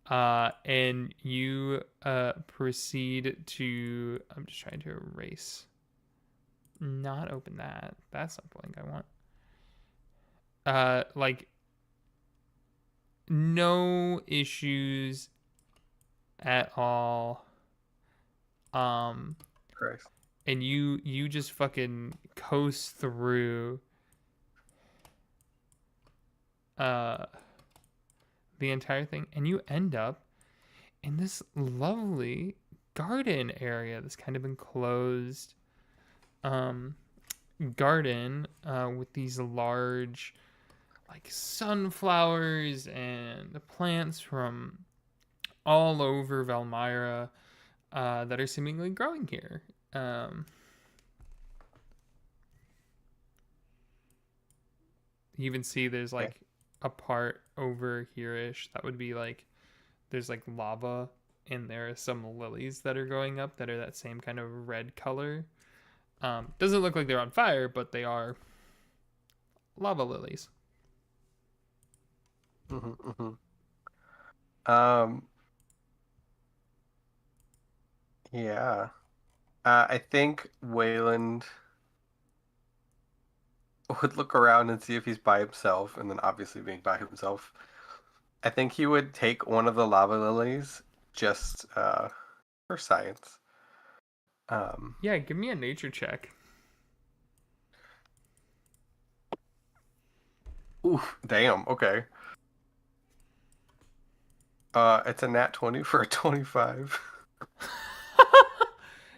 And you proceed to. I'm just trying to erase. Not open that. That's not the link I want. Like, no issues at all. Christ. And you just fucking coast through the entire thing, and you end up in this lovely garden area, this kind of enclosed garden with these large like sunflowers and the plants from all over Valmyra that are seemingly growing here. You even see there's like a part over here-ish that would be like there's like lava, and there are some lilies that are going up that are that same kind of red color. Doesn't look like they're on fire, but they are lava lilies. Yeah. I think Wayland would look around and see if he's by himself, and then obviously being by himself, I think he would take one of the lava lilies just for science. Yeah, give me a nature check. Oof, damn, okay. It's a nat 20 for a 25.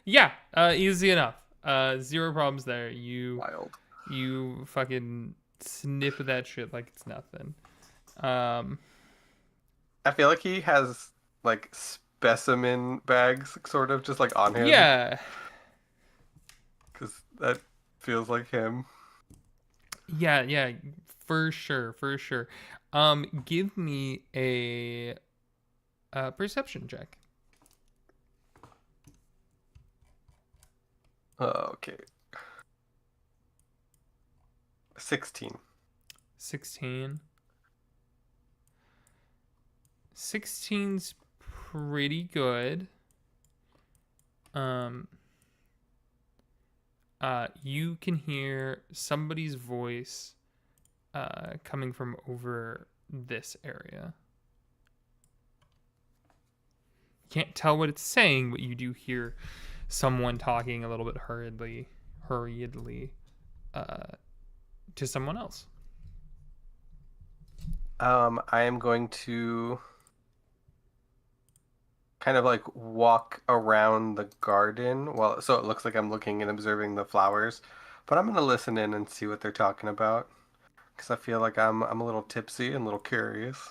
Yeah, easy enough. Zero problems there. You Wild. You fucking snip that shit like it's nothing. Um, I feel like he has like specimen bags, sort of, just like on him. yeah, Because that feels like him. yeah, for sure, for sure. Give me a perception check. Okay. 16. 16. 16's pretty good. You can hear somebody's voice coming from over this area. Can't tell what it's saying, but you do hear someone talking a little bit hurriedly to someone else. I am going to kind of like walk around the garden. Well, so it looks like I'm looking and observing the flowers, but I'm gonna listen in and see what they're talking about because I feel like I'm a little tipsy and a little curious.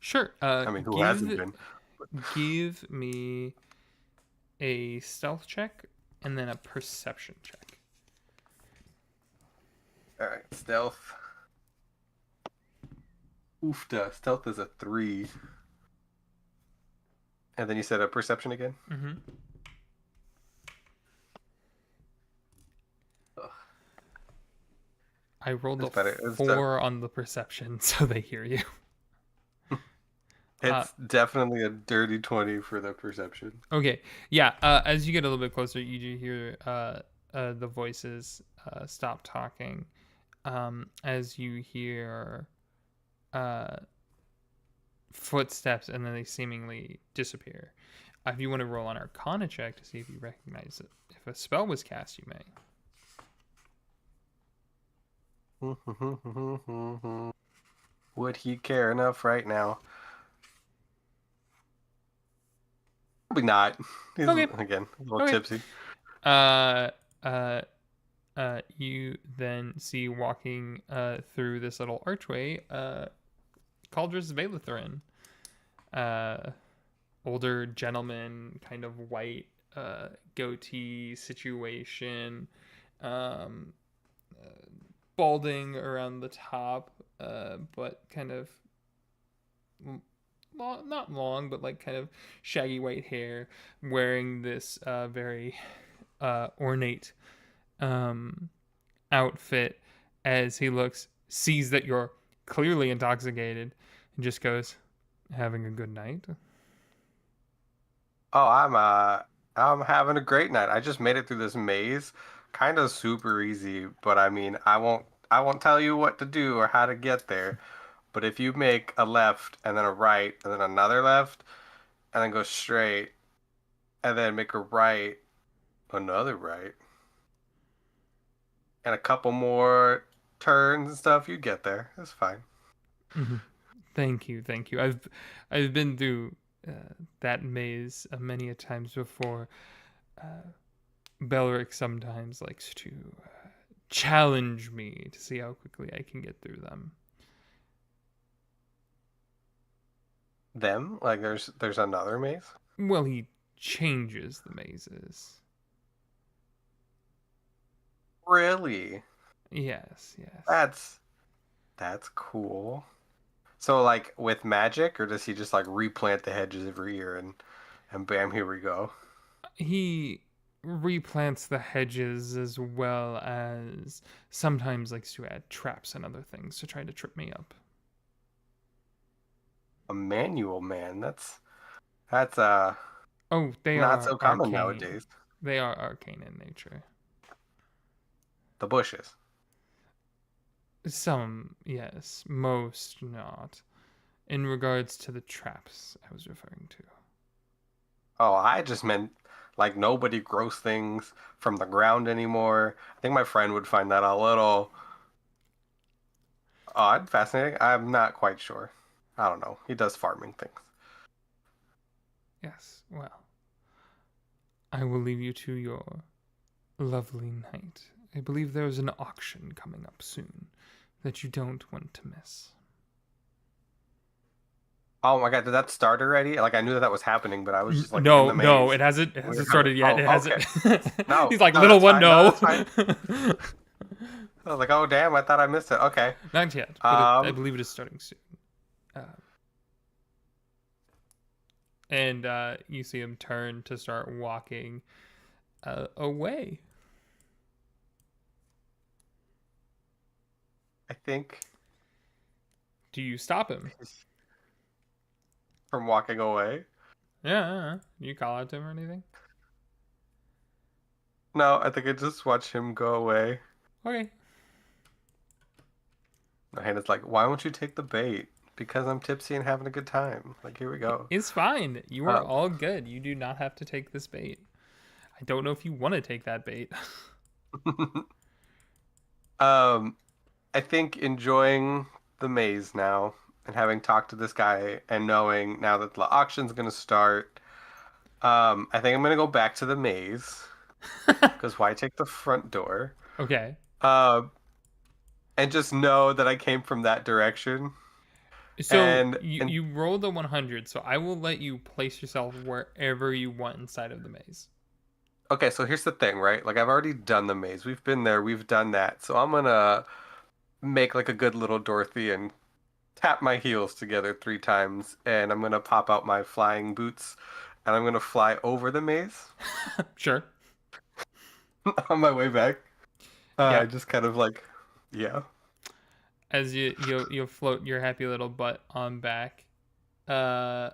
Sure. I mean, who hasn't been? Give me a stealth check and then a perception check. All right, stealth. Oofda, stealth is a 3. And then you said a perception again? Mm-hmm. I rolled It's a better. It's 4 on the perception, so they hear you. It's definitely a dirty 20 for the perception. Okay, yeah. As you get a little bit closer, you do hear the voices stop talking. As you hear footsteps, and then they seemingly disappear. If you want to roll an Arcana check to see if you recognize it, if a spell was cast, you may. Would he care enough right now? Probably not. He's, Okay. again, a little Okay. tipsy. You then see walking through this little archway, Caldrus Valetharin. Older gentleman, kind of white goatee situation, balding around the top, but kind of not long, but like kind of shaggy white hair, wearing this very ornate outfit as he sees that you're clearly intoxicated, and just goes, "Having a good night?" Oh, I'm having a great night. I just made it through this maze, kind of super easy, but I mean, I won't tell you what to do or how to get there. But if you make a left and then a right and then another left and then go straight and then make a right, another right, and a couple more turns and stuff, you get there. It's fine. Mm-hmm. Thank you. I've been through that maze many a times before. Belric sometimes likes to challenge me to see how quickly I can get through them. Them? Like there's another maze? Well, he changes the mazes. Really? Yes. That's cool. So like with magic, or does he just like replant the hedges every year and bam, here we go? He replants the hedges as well as sometimes likes to add traps and other things to try to trip me up. A manual man. That's Oh, they not are so common arcane. nowadays. They are arcane in nature. The bushes. Some, yes. Most not. In regards to the traps I was referring to. Oh, I just meant like nobody grows things from the ground anymore. I think my friend would find that a little odd, fascinating. I'm not quite sure. I don't know. He does farming things. Yes, well. I will leave you to your lovely night, I believe there's an auction coming up soon that you don't want to miss. Oh my god, did that start already? Like I knew that was happening, but I was just like in No, the maze. no, it hasn't. It We hasn't were started yet. having- It oh, hasn't. No, He's like, no, little that's one, fine. no. No, that's I was like, oh damn, I thought I missed it. Okay. Not yet, but I Um, believe it is starting soon. And you see him turn to start walking away. I think Do you stop him? from walking away. Yeah. You call out to him or anything? No, I think I just watch him go away. Okay. And it's like, why won't you take the bait? Because I'm tipsy and having a good time. Like, here we go. It's fine. You are Oh. all good. You do not have to take this bait. I don't know if you want to take that bait. I think enjoying the maze now and having talked to this guy and knowing now that the auction's gonna start, I think I'm gonna go back to the maze because why take the front door? Okay. And just know that I came from that direction. So And- you rolled a 100, so I will let you place yourself wherever you want inside of the maze. Okay, so here's the thing, right? Like I've already done the maze. We've been there, we've done that. So I'm gonna make like a good little Dorothy and tap my heels together 3 times, and I'm gonna pop out my flying boots, and I'm gonna fly over the maze Sure. on my way back. Yeah. Just kind of like, yeah. As you'll float your happy little butt on back. Yeah.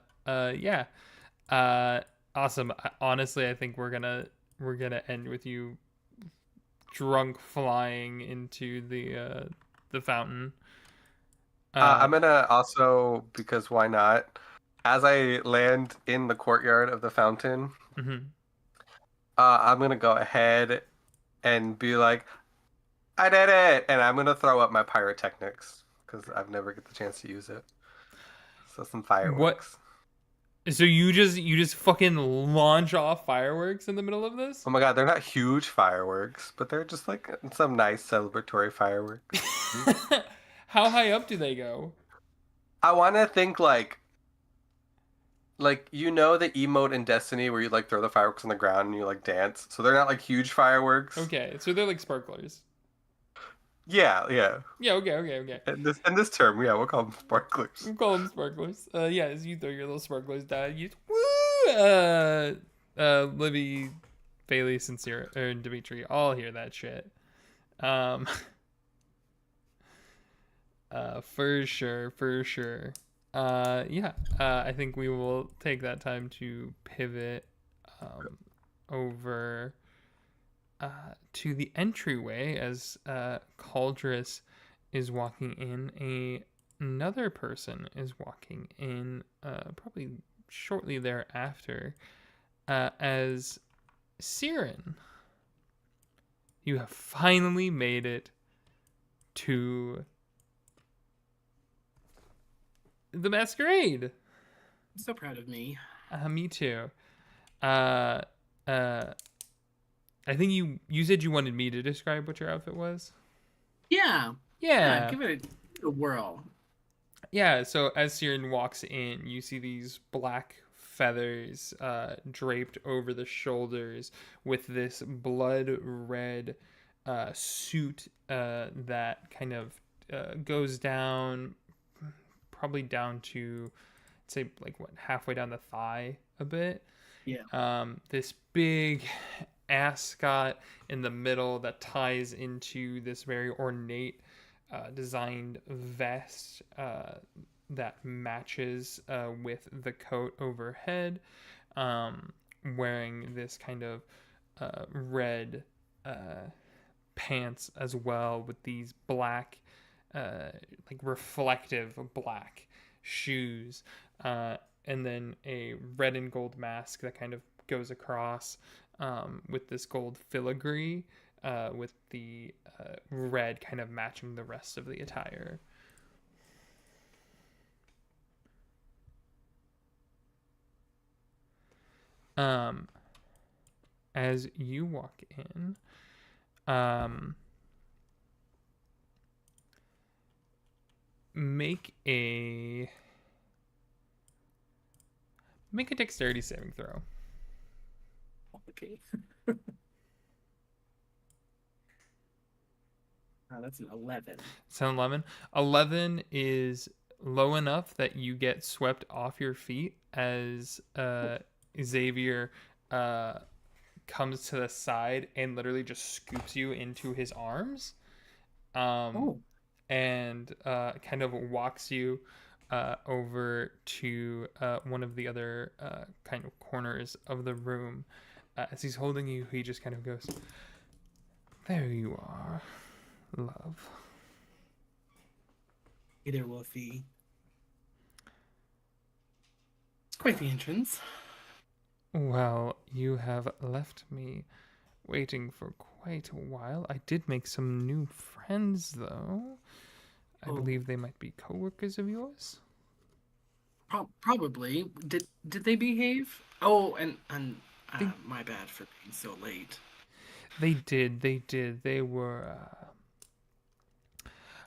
Awesome. Honestly, I think we're gonna end with you drunk flying into the fountain. I'm gonna also, because why not? As I land in the courtyard of the fountain, Mhm. I'm gonna go ahead and be like, I did it! And I'm gonna throw up my pyrotechnics because I've never get the chance to use it. So some fireworks. So you just fucking launch off fireworks in the middle of this? Oh my god, they're not huge fireworks, but they're just like some nice celebratory fireworks. How high up do they go? I want to think like you know the emote in Destiny where you like throw the fireworks on the ground and you like dance. So they're not like huge fireworks. Okay, so they're like sparklers. Yeah, yeah. Yeah, okay. In this term, yeah, we'll call them sparklers. We'll call them sparklers. Yeah, as you throw your little sparklers down, you woo! Libby, Bailey, Sincere, and Dimitri all hear that shit. For sure. Yeah. I think we will take that time to pivot over to the entryway as Caldrus is walking in. Another person is walking in probably shortly thereafter as Siren. You have finally made it to the Masquerade. I'm so proud of me. Me too. I think you said you wanted me to describe what your outfit was. Yeah. Yeah. Give it a whirl. Yeah, so as Siren walks in, you see these black feathers draped over the shoulders with this blood red suit that kind of goes down, probably down to, say, like what, halfway down the thigh a bit. Yeah. This big ascot in the middle that ties into this very ornate designed vest that matches with the coat overhead, wearing this kind of red pants as well with these black like reflective black shoes, and then a red and gold mask that kind of goes across with this gold filigree with the red kind of matching the rest of the attire. As you walk in, Um, make a dexterity saving throw. Okay. That's an 11. It's an 11. 11 is low enough that you get swept off your feet as Xavier comes to the side and literally just scoops you into his arms. And kind of walks you over to one of the other kind of corners of the room. As he's holding you, he just kind of goes, "There you are, love." Hey there, Wolfie. It's quite the entrance. Well, you have left me waiting for quite a while. I did make some new friends, though. I believe they might be coworkers of yours. Probably. Did they behave? Oh, and my bad for being so late. They did. They were.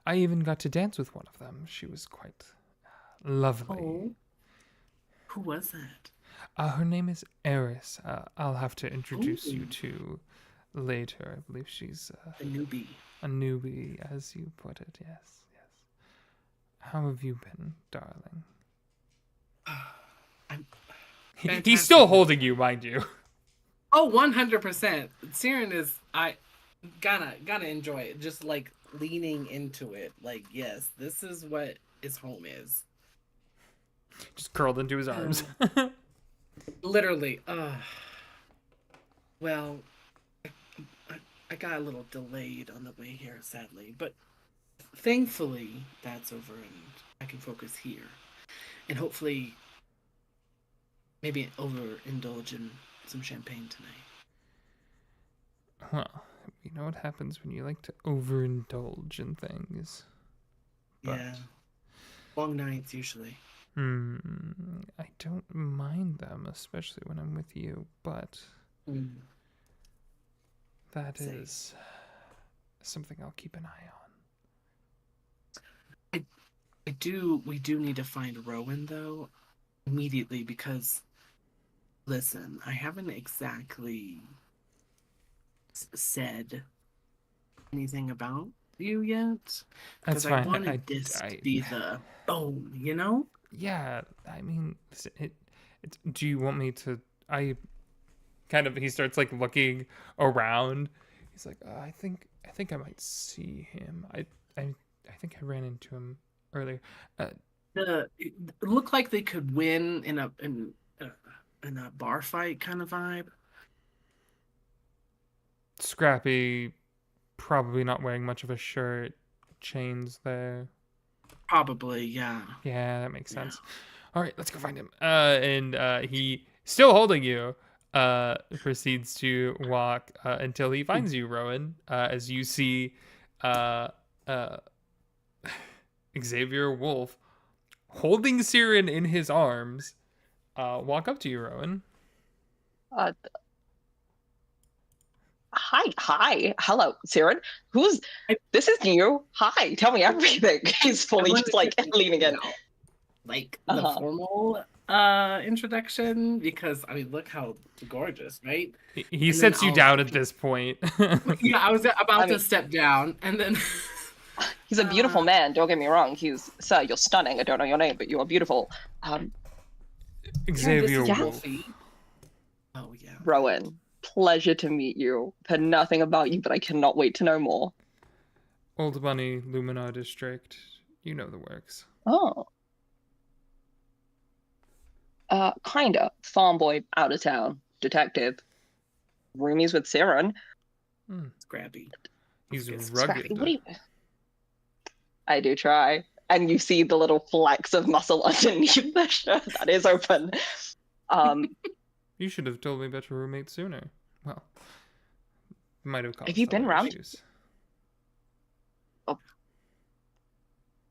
I even got to dance with one of them. She was quite lovely. Oh. Who was that? Her name is Eris. I'll have to introduce you to later. I believe she's A newbie. a newbie, as you put it. Yes. How have you been, darling? He's still holding you, mind you. Oh, 100%. Siren is gotta enjoy it. Just like leaning into it. Like, yes, this is what his home is. Just curled into his arms. Literally. Well, I got a little delayed on the way here, sadly, but thankfully that's over and I can focus here, and hopefully maybe overindulge in some champagne tonight. Well, you know what happens when you like to overindulge in things. But, Yeah, long nights usually. I don't mind them, especially when I'm with you, but that Same. is something I'll keep an eye on. We do need to find Rowan though immediately, because listen, I haven't exactly said anything about you yet, That's because I fine. wanted this to be the bone, you know? Yeah, I mean, do you want me to? He starts like looking around. He's like, I think I might see him. I think I ran into him earlier. It looked like they could win in a bar fight kind of vibe. Scrappy, probably not wearing much of a shirt. Chains there. Probably, yeah. Yeah, that makes sense. All right, let's go find him. And he, still holding you, proceeds to walk until he finds you, Rowan. As you see Xavier Wolf holding Siren in his arms, walk up to you, Rowan. Hi, hello, Siren. This is you. Hi, tell me everything. He's fully just like leaning in. Like the formal introduction, because I mean, look how gorgeous, right? He sets you down at this point. Yeah, I was about to step down, and then he's a beautiful man. Don't get me wrong. Sir, you're stunning. I don't know your name, but you are beautiful. Xavier this is Wolf. Oh yeah, Rowan. Pleasure to meet you. Heard nothing about you, but I cannot wait to know more. Old Bunny, Luminar District. You know the works. Oh. Kinda. Farm boy, out of town. Detective. Roomies with Siren. Scrappy. He's It's rugged. Scrappy, what do you... I do try. And you see the little flecks of muscle underneath the shirt that is open. You should have told me about your roommate sooner. Well, might have caused Have you been other around? issues. Oh.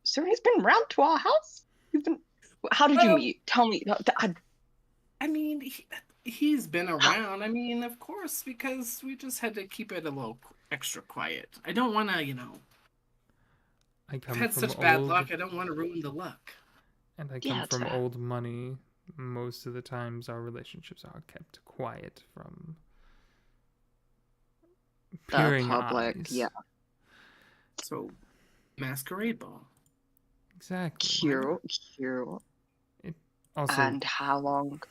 Siren's been round to our house? How did you meet? Tell me. I mean, he's been around. I mean, of course, because we just had to keep it a little extra quiet. I don't want to, I I've come had from such bad old, luck. I don't want to ruin the luck. and I Yeah, come it's from fair. old money. Most of the times, our relationships are kept quiet from The peering public, eyes. yeah. So, masquerade ball. Exactly. Cute. Also, And how long?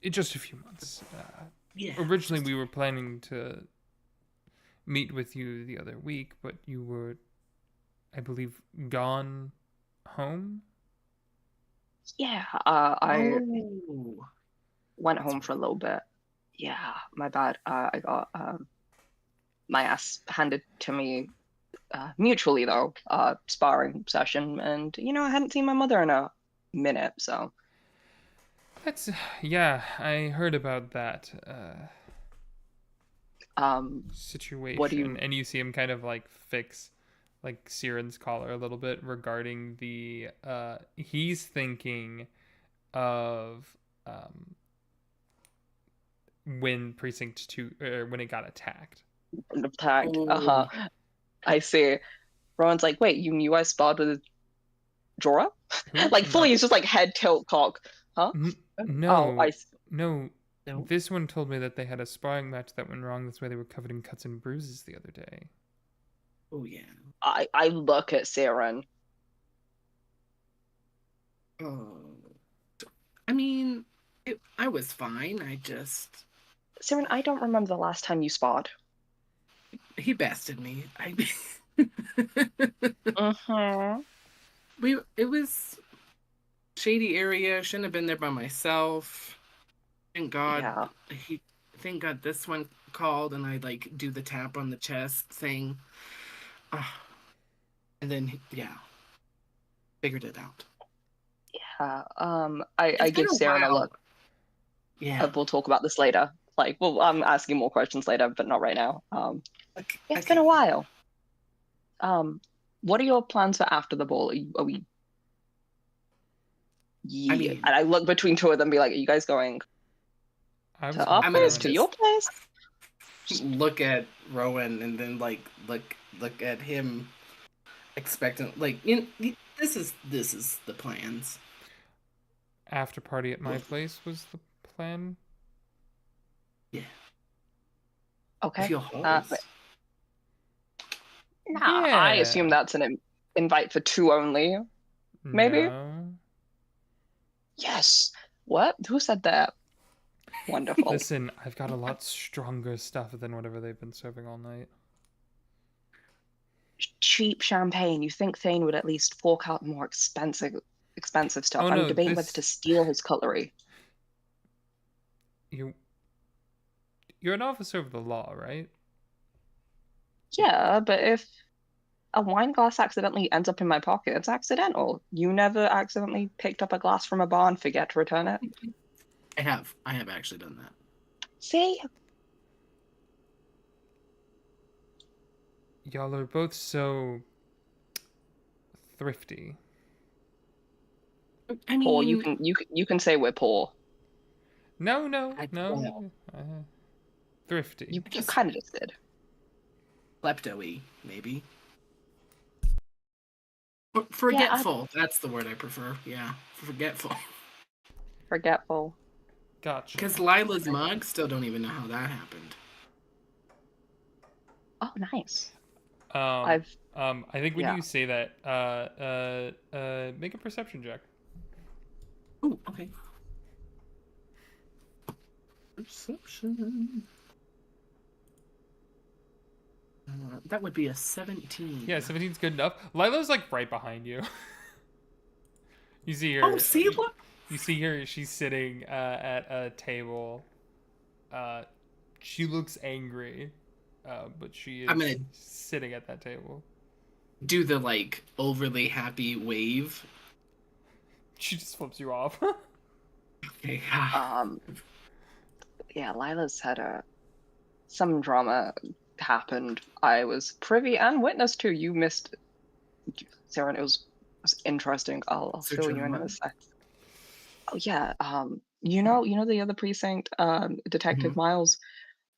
just a few months. Yeah. Originally, we were planning to meet with you the other week, but you were, I believe, gone home. Yeah, I Oh. went That's home for a little bit. Yeah, my bad. I got my ass handed to me mutually though, sparring session, and I hadn't seen my mother in a minute, so That's yeah. I heard about that what do situation, you? and you see him kind of like fix like Siren's collar a little bit regarding the. He's thinking of when Precinct 2 or when it got attacked. Attacked. Oh. I see. Rowan's like, wait, you knew I sparred with Jorah? Who? Like fully, he's just like head tilt cock, huh? No, Oh, no. No. This one told me that they had a sparring match that went wrong. That's why they were covered in cuts and bruises the other day. Oh, yeah. I look at Siren. Oh. I mean, I was fine. I just. Siren, I don't remember the last time you sparred. He bested me. Mm-hmm. It was shady area. Shouldn't have been there by myself. Thank God. Yeah. Thank God this one called, and I like do the tap on the chest thing. And then figured it out. Yeah. I It's been give a Siren a while. look. Yeah. We'll talk about this later. Like, well, I'm asking more questions later, but not right now. It's been a while. What are your plans for after the ball? Are we? Yeah. I mean, And I look between two of them, and be like, are you guys going I was to gonna our I'm throw gonna place, in- to your place? look at Rowan and then like look at him expectant. Like, this is the plans. after party at my place was the plan. Yeah. Okay. If you'll host. Nah, I Yeah. assume that's an invite for two only. Maybe? No. Yes. What? Who said that? Wonderful. Listen, I've got a lot stronger stuff than whatever they've been serving all night. Cheap champagne. You think Thane would at least fork out more expensive stuff? Oh, I'm no, debating whether to steal his cutlery. You're an officer of the law, right? Yeah, but if a wine glass accidentally ends up in my pocket, it's accidental. You never accidentally picked up a glass from a bar and forget to return it? I have actually done that. See? Y'all are both so thrifty. I mean, Poor. You can say we're poor. No, well, thrifty. You kind of just did. klepto-y, maybe. Forgetful. That's the word I prefer. Yeah, forgetful. Forgetful. Gotcha. Because Lila's mug still don't even know how that happened. Oh, nice. I think when yeah. you say that, make a perception check. Ooh, okay. Perception. That would be a 17. Yeah, 17's good enough. Lila's like right behind you. You see her. Oh, see, look. You see her. She's sitting at a table. She looks angry, but she is I'm gonna sitting at that table. do the like overly happy wave. She just flips you off. Okay. Yeah, Lila's had some drama happened. I was privy and witness to. You missed, Sarah. It was interesting. I'll So fill you in drama? a sec. Oh yeah. You know the other precinct, Detective Miles.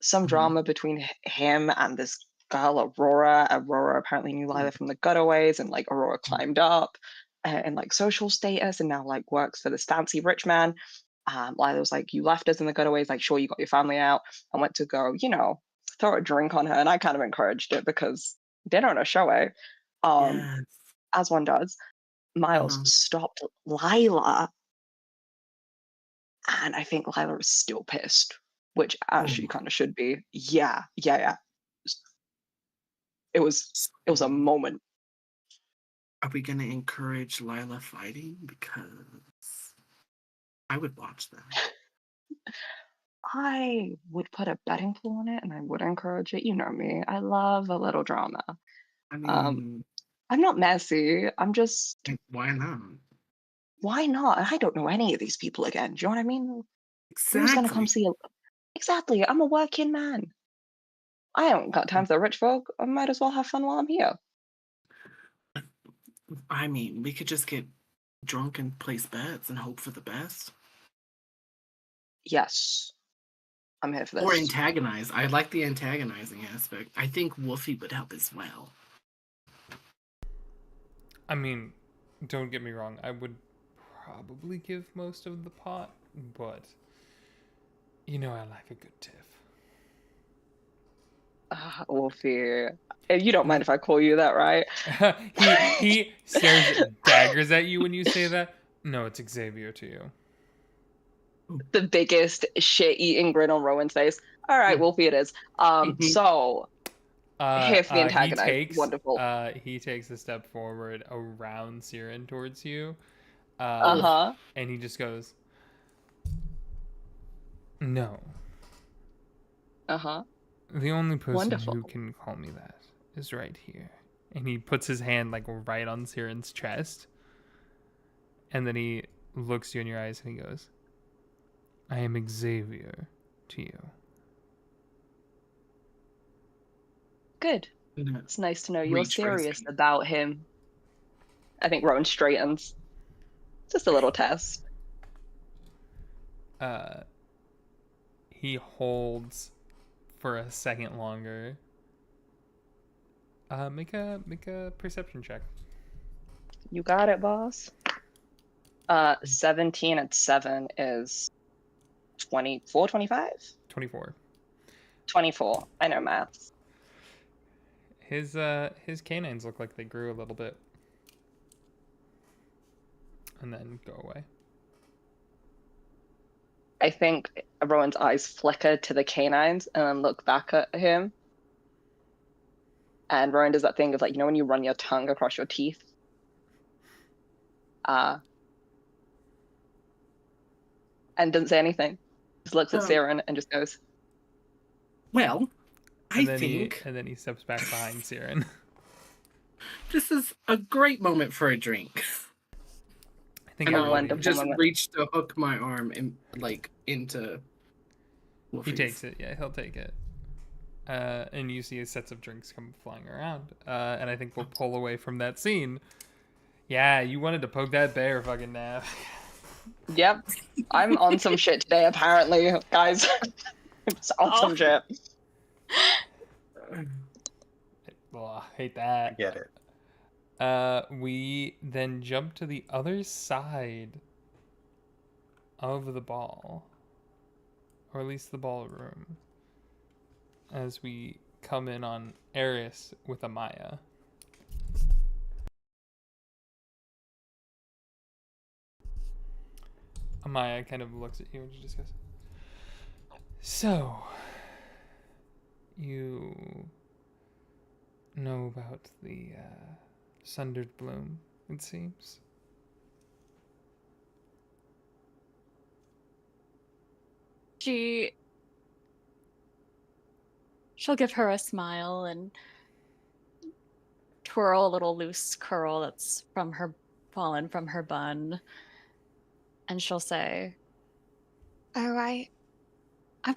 some drama between him and this girl Aurora. Aurora apparently knew Lila from the gutaways, and like Aurora climbed up in like social status and now like works for this fancy rich man. Lila was like, "You left us in the gutaways, like sure you got your family out." I went to go, throw a drink on her, and I kind of encouraged it because dinner on a show, eh? Yes. As one does. Miles stopped Lila, and I think Lila is still pissed, which as she kind of should be. Yeah. It was a moment. Are we gonna encourage Lila fighting? Because I would watch that. I would put a betting pool on it, and I would encourage it. You know me. I love a little drama. I mean, I'm not messy. I'm just, why not? why not? I don't know any of these people again. Do you know what I mean? Who's gonna come see? Exactly. I'm a working man. I haven't got time for the rich folk. I might as well have fun while I'm here. I mean, we could just get drunk and place bets and hope for the best. Yes. I'm here for this. Or antagonize. I like the antagonizing aspect. I think Wolfie would help as well. I mean, don't get me wrong. I would probably give most of the pot, but I like a good tiff. Wolfie. You don't mind if I call you that, right? he stares daggers at you when you say that. No, it's Xavier to you. The biggest shit-eating grin on Rowan's face. All right, Wolfie it is. So, here for the antagonist. Wonderful. He takes a step forward around Siren towards you. And he just goes, no. The only person who can call me that is right here. And he puts his hand like right on Siren's chest. And then he looks you in your eyes and he goes, I am Xavier to you. Good. It's nice to know you're serious about him. I think Rowan straightens. Just a little test. He holds for a second longer. Make a perception check. You got it, boss. 17 and 7 is 24, 25? 24. 24. I know maths. His canines look like they grew a little bit. And then go away. I think Rowan's eyes flicker to the canines and then look back at him. And Rowan does that thing of like, when you run your tongue across your teeth? And doesn't say anything. Just looks at Siren and just goes, well, I think... And then he steps back behind Siren. This is a great moment for a drink. I think I just reached to hook my arm into Wolfie's. He takes it. Yeah, he'll take it. And you see sets of drinks come flying around. And I think we'll pull away from that scene. Yeah, you wanted to poke that bear, fucking Nav. Yep. I'm on some shit today, apparently, guys. It's on some shit. Well, I hate that. I get it. We then jump to the other side of the ball. Or at least the ballroom. As we come in on Eris with Amaya. Amaya kind of looks at you and she just goes, so, you know about the sundered bloom, it seems? She'll give her a smile and twirl a little loose curl that's fallen from her bun. And she'll say, oh, I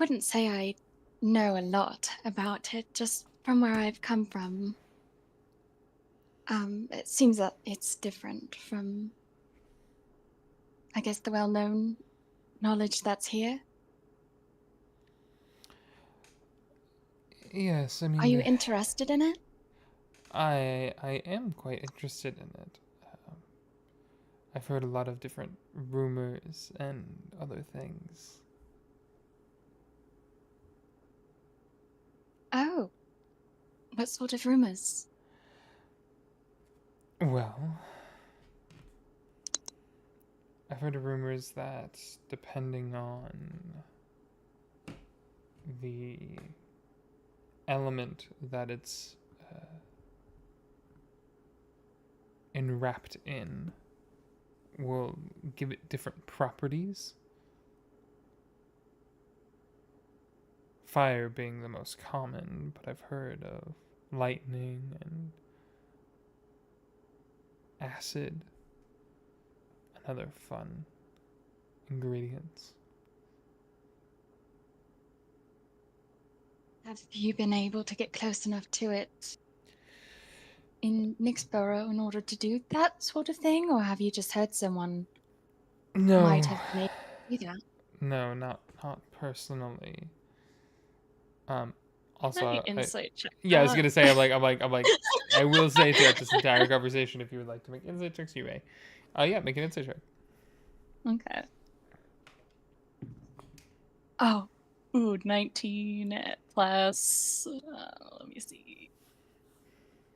wouldn't say I know a lot about it, just from where I've come from. It seems that it's different from, I guess, the well-known knowledge that's here. Yes, I mean, Are you interested in it? I am quite interested in it. I've heard a lot of different rumors and other things. Oh. What sort of rumors? Well, I've heard rumors that depending on the element that it's enwrapped in will give it different properties. Fire being the most common, but I've heard of lightning and acid and other fun ingredients. Have you been able to get close enough to it in Nyxborough in order to do that sort of thing? Or have you just heard someone might have been able to do that? No, not personally. Also, Maybe insight check. yeah, I was gonna say, I'm like, I will say throughout this entire conversation, if you would like to make insight checks, you may. Yeah, make an insight check. Okay. Oh, ooh, 19 plus, let me see,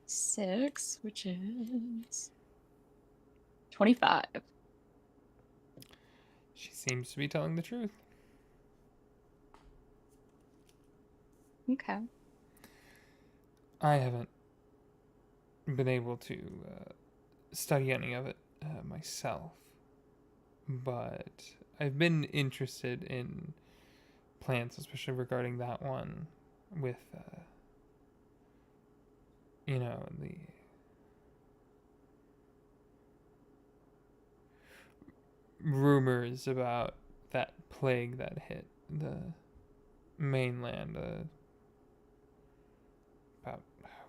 6, which is 25. She seems to be telling the truth. Okay. I haven't been able to study any of it myself, but I've been interested in plants, especially regarding that one with, the rumors about that plague that hit the mainland about,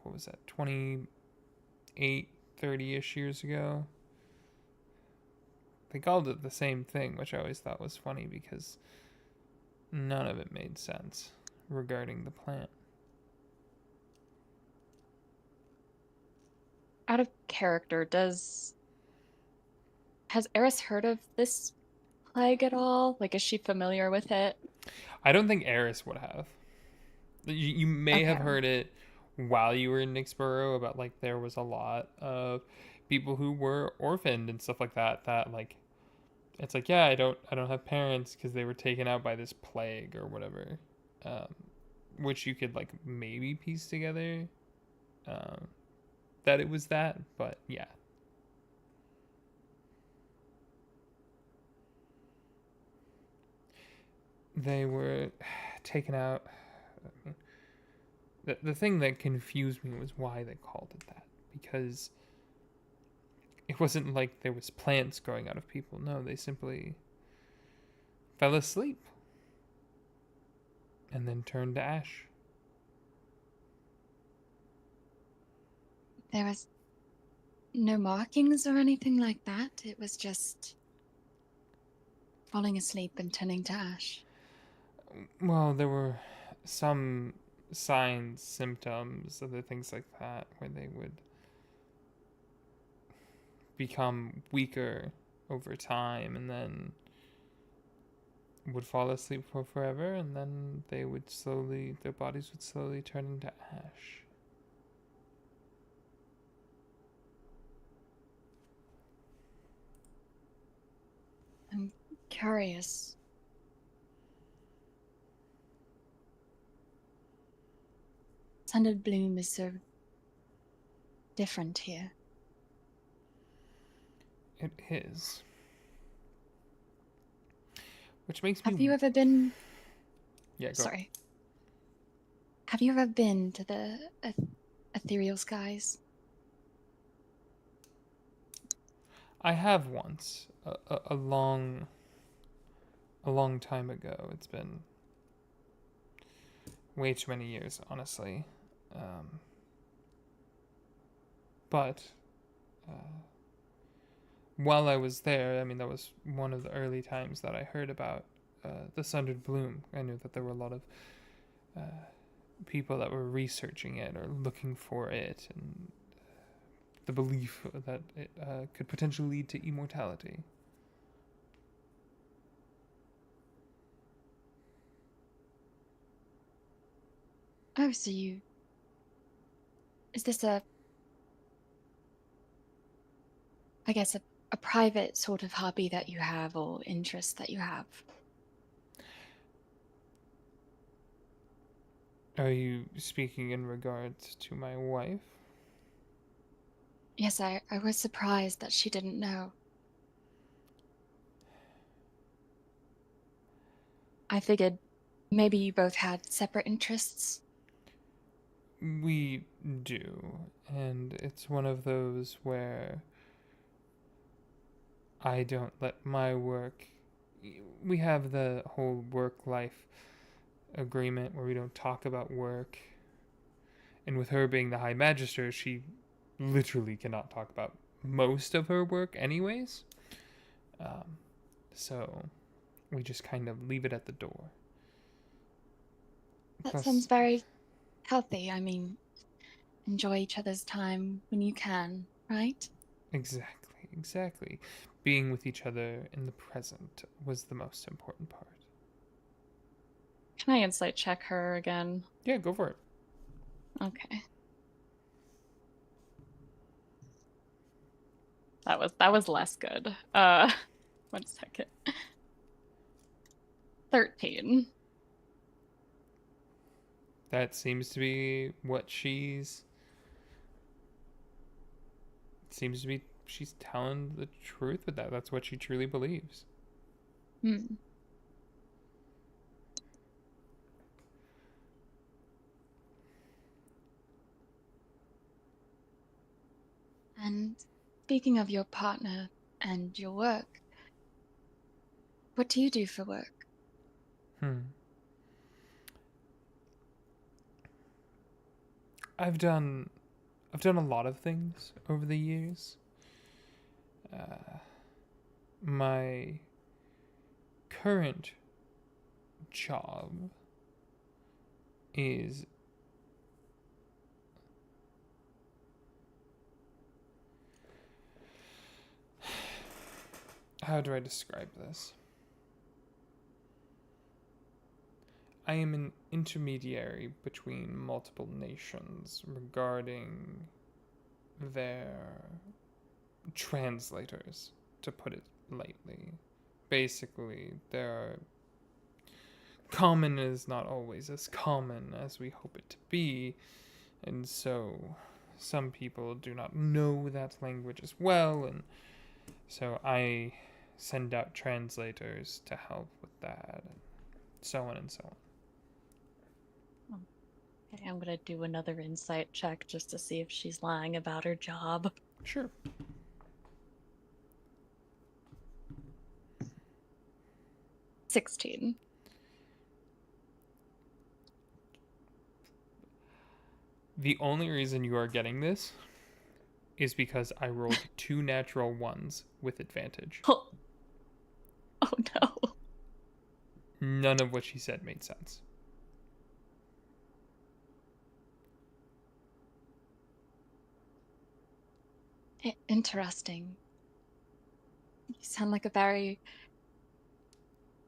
what was that, 28, 30-ish years ago. They called it the same thing, which I always thought was funny because none of it made sense regarding the plant. Out of character, has Eris heard of this plague at all? Like, is she familiar with it? I don't think Eris would have. You may have Okay. heard it while you were in Nyxborough about, like, there was a lot of people who were orphaned and stuff like that, that, like, it's like, yeah, I don't have parents because they were taken out by this plague or whatever, which you could, like, maybe piece together that it was that, but yeah. They were taken out. I mean, the thing that confused me was why they called it that, because it wasn't like there was plants growing out of people. No, they simply fell asleep and then turned to ash. There was no markings or anything like that. It was just falling asleep and turning to ash. Well, there were some signs, symptoms, other things like that, where they would become weaker over time and then would fall asleep for forever, and then their bodies would slowly turn into ash. I'm curious. Sanded bloom is so different here. It is. Which makes me... Have you ever been... Yeah, go. Sorry. Have you ever been to the ethereal skies? I have once, a long time ago. It's been way too many years, honestly. But while I was there, I mean, that was one of the early times that I heard about the Sundered Bloom. I knew that there were a lot of people that were researching it or looking for it, and the belief that it could potentially lead to immortality. Oh, so you... Is this I guess, a private sort of hobby that you have or interest that you have? Are you speaking in regards to my wife? Yes, I was surprised that she didn't know. I figured maybe you both had separate interests. We do, and it's one of those where I don't let my work. We have the whole work-life agreement where we don't talk about work. And with her being the High Magister, she literally cannot talk about most of her work anyways. So we just kind of leave it at the door. That Plus, sounds very healthy. I mean, enjoy each other's time when you can, right? exactly. Being with each other in the present was the most important part. Can I insight check her again? Yeah, go for it. Okay. That was less good. 1 second. 13. That seems to be what she's telling the truth with that. That's what she truly believes. Hmm. And speaking of your partner and your work, what do you do for work? I've done a lot of things over the years. My current job is how do I describe this? I am an intermediary between multiple nations regarding their translators, to put it lightly. Basically, common is not always as common as we hope it to be, and so some people do not know that language as well, and so I send out translators to help with that, and so on and so on. Okay, I'm gonna do another insight check just to see if she's lying about her job. Sure. $16. The only reason you are getting this is because I rolled 2 natural ones with advantage. Oh no. None of what she said made sense. Interesting. You sound like a very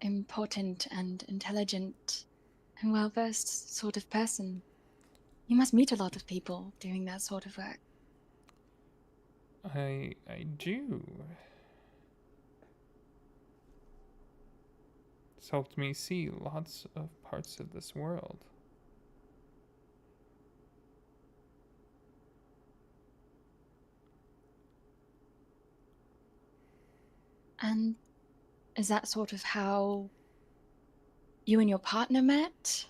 important and intelligent and well-versed sort of person. You must meet a lot of people doing that sort of work. I do. It's helped me see lots of parts of this world. And is that sort of how you and your partner met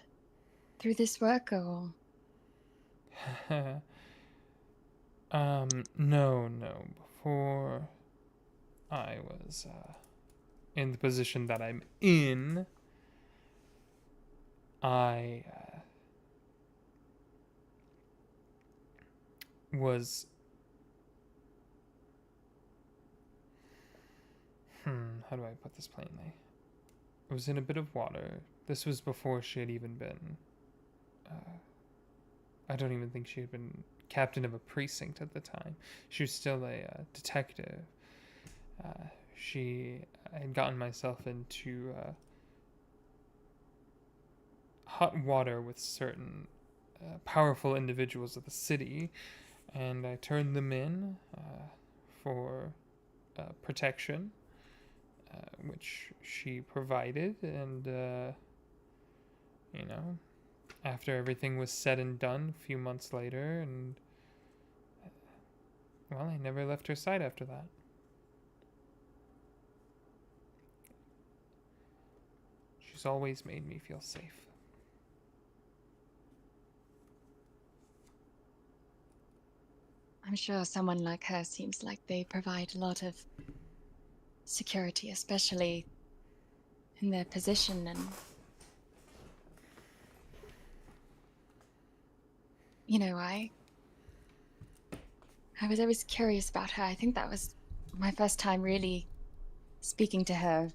through this work, or? No. Before I was in the position that I'm in, I was how do I put this plainly? I was in a bit of water. This was before she had even been I don't even think she had been captain of a precinct at the time. She was still a detective. She had gotten myself into hot water with certain powerful individuals of the city, and I turned them in for protection, which she provided, and after everything was said and done, a few months later, and well, I never left her side after that. She's always made me feel safe. I'm sure someone like her seems like they provide a lot of security, especially in their position. And I was always curious about her. I think that was my first time really speaking to her.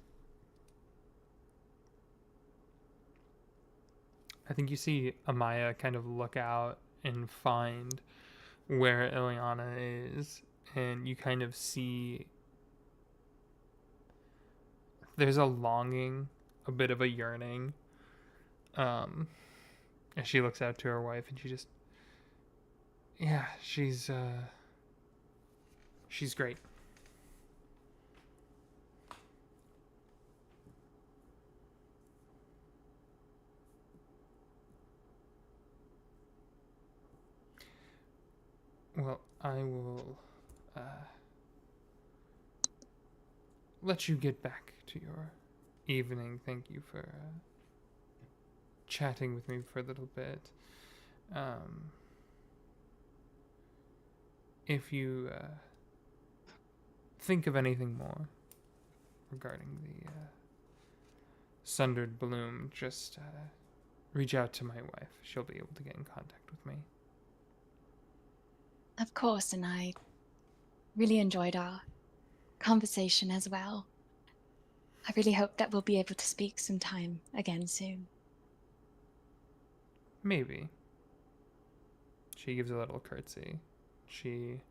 I think you see Amaya kind of look out and find where Ileana is, and you kind of see there's a longing, a bit of a yearning, as she looks out to her wife, and she's great. Well, I will let you get back to your evening. Thank you for chatting with me for a little bit. If you think of anything more regarding the Sundered Bloom, just reach out to my wife. She'll be able to get in contact with me. Of course, and I really enjoyed our conversation as well. I really hope that we'll be able to speak sometime again soon. Maybe. She gives a little curtsy. She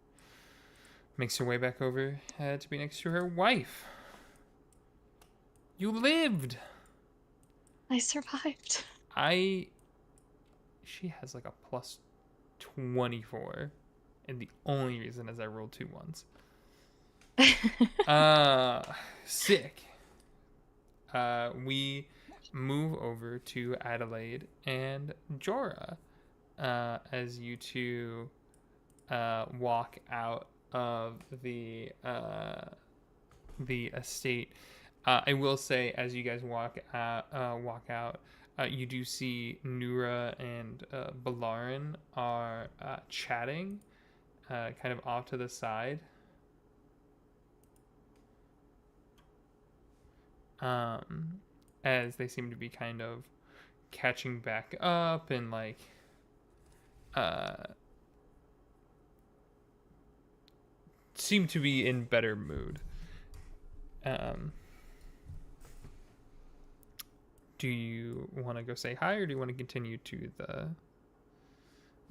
makes her way back over to be next to her wife. You lived! I survived. She has like a plus 24, and the only reason is I rolled 2 ones. Sick. We move over to Adelaide and Jorah as you two walk out of the estate. I will say, as you guys walk out, you do see Nura and Balarin are chatting, kind of off to the side. As they seem to be kind of catching back up and like seem to be in better mood. Do you want to go say hi, or do you want to continue to the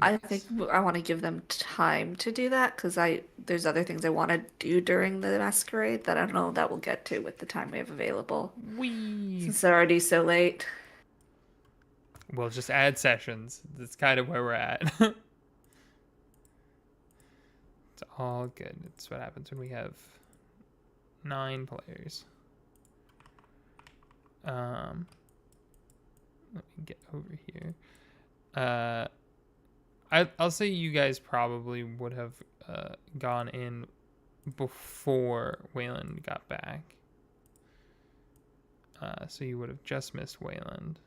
I think I want to give them time to do that because there's other things I want to do during the masquerade that I don't know that we'll get to with the time we have available. Since they're already so late. We'll just add sessions. That's kind of where we're at. It's all good. It's what happens when we have 9 players. Let me get over here. I'll say you guys probably would have gone in before Wayland got back. So you would have just missed Wayland.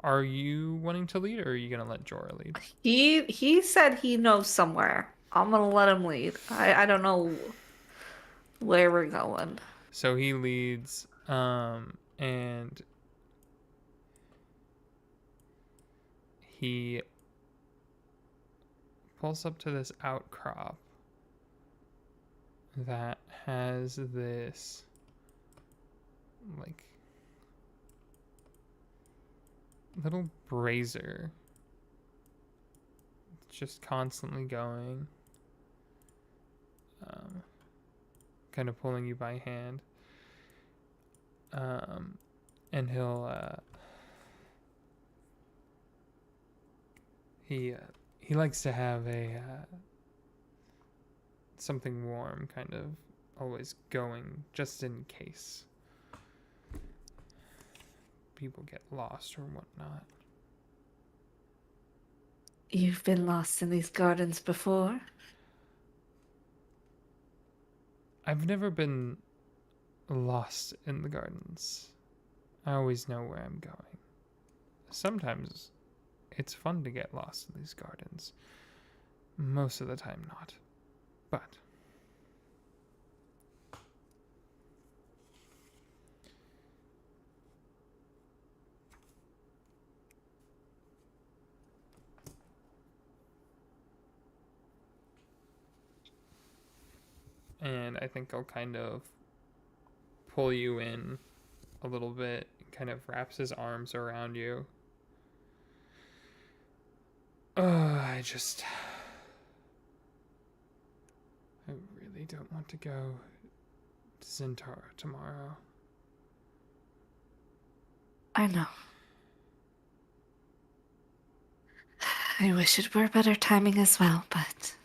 Are you wanting to lead, or are you gonna let Jorah lead? He said he knows somewhere. I'm gonna let him lead. I don't know where we're going. So he leads, and he pulls up to this outcrop that has this like little brazier just constantly going, kind of pulling you by hand, and he likes to have a something warm kind of always going just in case people get lost or whatnot. You've been lost in these gardens before? I've never been lost in the gardens. I always know where I'm going. Sometimes it's fun to get lost in these gardens. Most of the time not. But and I think I'll kind of pull you in a little bit, kind of wraps his arms around you. I really don't want to go to Zentara tomorrow. I know. I wish it were better timing as well, but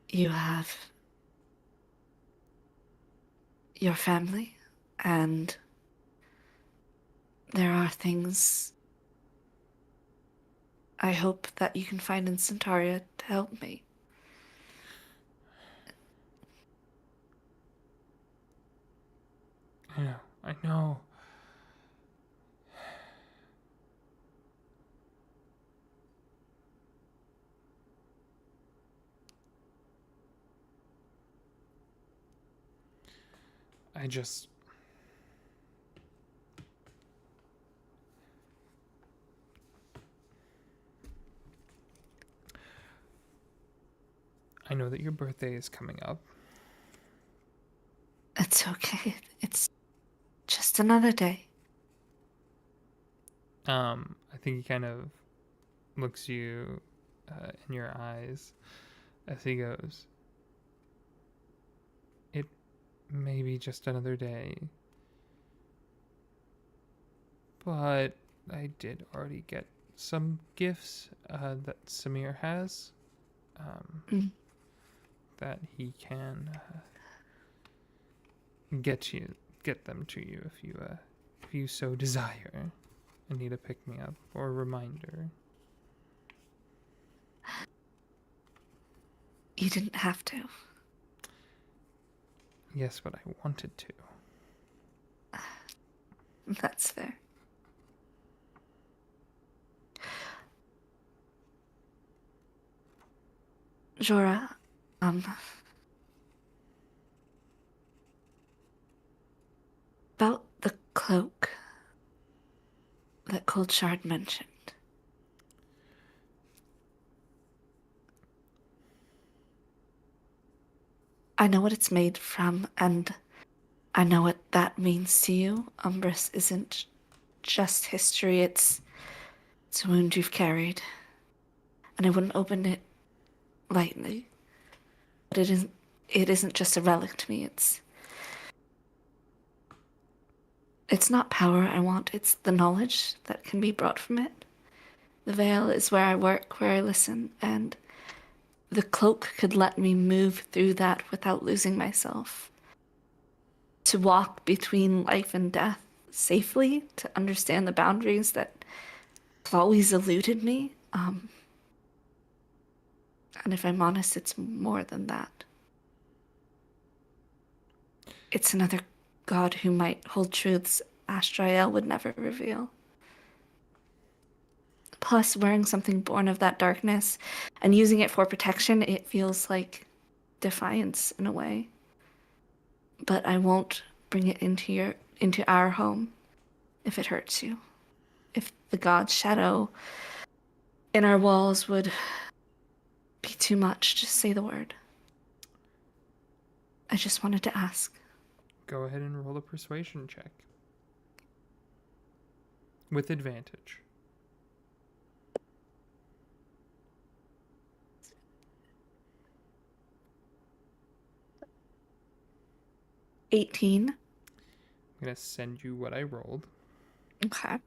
you have your family, and there are things I hope that you can find in Centaria to help me. I know. I know that your birthday is coming up. It's okay. It's just another day. I think he kind of looks you in your eyes as he goes, it may be just another day, but I did already get some gifts that Samir has, that he can get them to you if you so desire and need a pick-me-up or a reminder. You didn't have to. Yes, but I wanted to. That's fair. Jorah, about the cloak that Cold Shard mentioned. I know what it's made from, and I know what that means to you. Umbrus isn't just history, it's a wound you've carried. And I wouldn't open it lightly. But it isn't just a relic to me, it's not power I want, it's the knowledge that can be brought from it. The veil is where I work, where I listen, and the cloak could let me move through that without losing myself. To walk between life and death safely, to understand the boundaries that have always eluded me. And if I'm honest, it's more than that. It's another god who might hold truths Astrael would never reveal. Plus, wearing something born of that darkness and using it for protection, it feels like defiance in a way. But I won't bring it into our home if it hurts you. If the god's shadow in our walls would be too much. Just say the word. I just wanted to ask. Go ahead and roll a persuasion check. With advantage. $18. I'm going to send you what I rolled. Okay.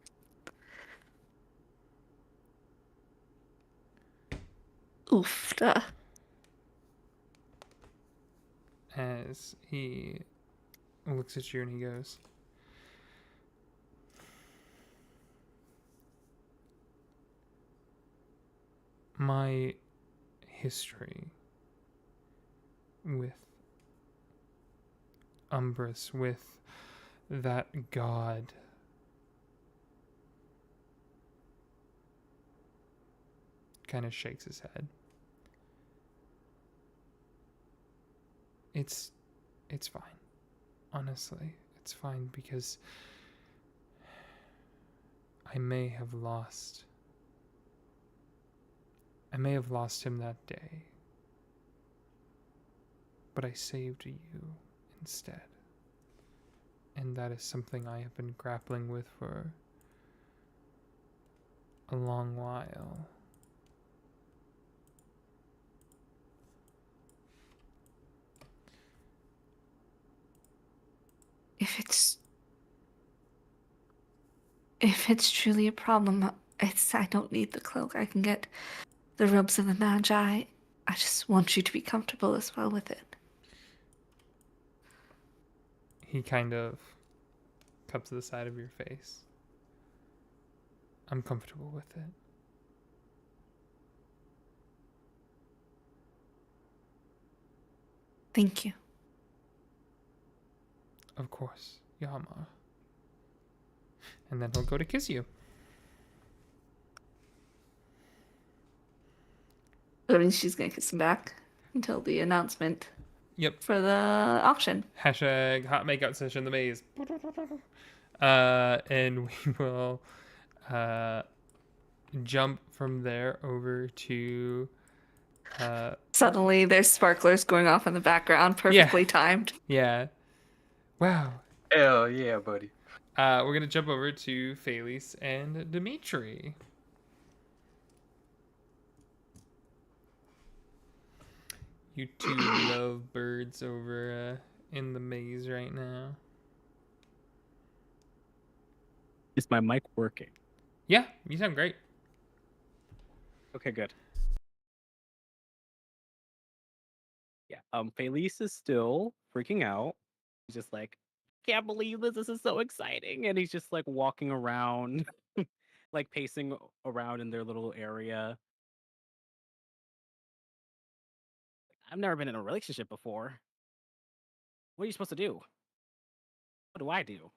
Oof. As he looks at you and he goes, my history with Umbrus, with that god, kind of shakes his head. It's fine. Honestly, it's fine because I may have lost him that day. But I saved you instead. And that is something I have been grappling with for a long while. If it's truly a problem, I don't need the cloak. I can get the robes of the Magi. I just want you to be comfortable as well with it. He kind of cups to the side of your face. I'm comfortable with it. Thank you. Of course, Yama. And then he'll go to kiss you. I mean, she's gonna kiss him back until the announcement. Yep. For the auction. Hashtag hot makeout session, the maze. And we will jump from there over to... Suddenly, there's sparklers going off in the background, perfectly timed. Yeah. Wow. Hell yeah, buddy. We're going to jump over to Phelis and Dimitri. You two love birds over in the maze right now. Is my mic working? Yeah, you sound great. Okay, good. Yeah, Felice is still freaking out. He's just like, can't believe this. This is so exciting. And he's just like walking around, like pacing around in their little area. I've never been in a relationship before. What are you supposed to do? What do I do?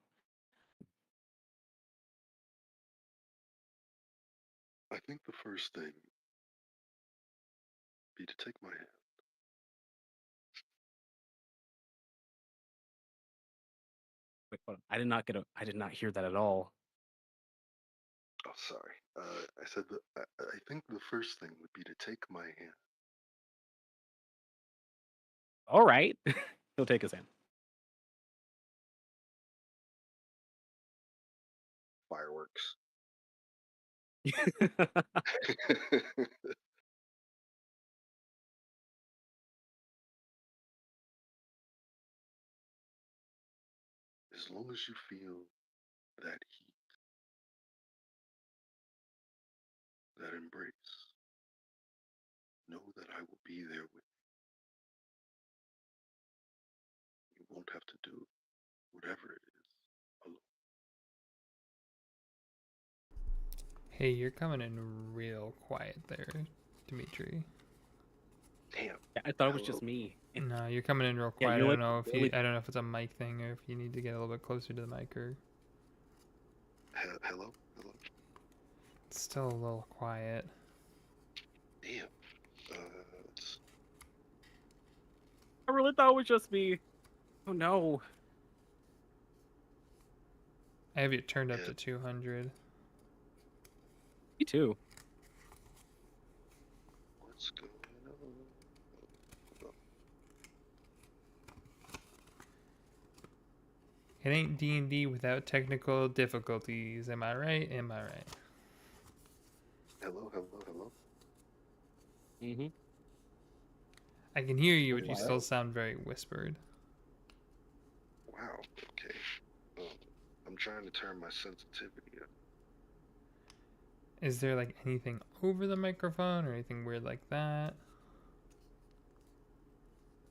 I think the first thing be to take my hand. Wait, hold on. I did not hear that at all. Oh, sorry. I said that I think the first thing would be to take my hand. All right. He'll take his hand. Fireworks. As long as you feel that heat, that embrace, know that I will be there with you. You won't have to do whatever it is alone. Hey, you're coming in real quiet there, Dimitri. Damn. Yeah, I thought it was just me. No, you're coming in real Yeah, quiet. you're I like don't know if really- I don't know if it's a mic thing or if you need to get a little bit closer to the mic or. Hello? Hello? It's still a little quiet. Damn. I really thought it was just me. Oh no. I have it turned up to 200. Me too. What's going It ain't D&D without technical difficulties. Am I right? Am I right? Hello, hello, hello. Mm-hmm. I can hear you, but you Wow. still sound very whispered. Wow. Okay. I'm trying to turn my sensitivity up. Is there like anything over the microphone or anything weird like that?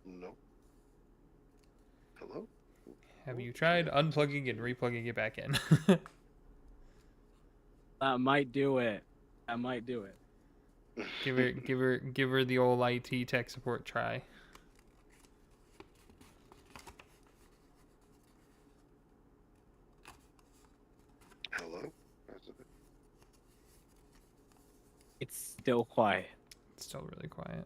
No. Hello? Have Oh, you tried yeah. unplugging and replugging it back in? That might do it. That might do it. give her the old IT tech support try. Hello? It's still quiet. It's still really quiet.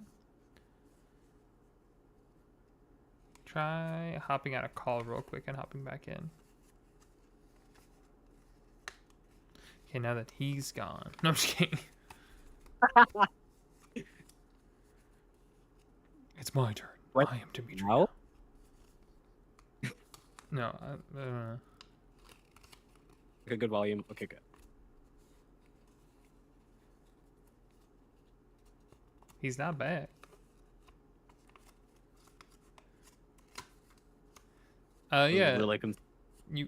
Try hopping out a call real quick and hopping back in. Okay, now that he's gone. No, I'm just kidding. It's my turn. What? I am Dimitri. No? No, Okay, good volume. Okay, good. he's not back. Yeah. We're like, You.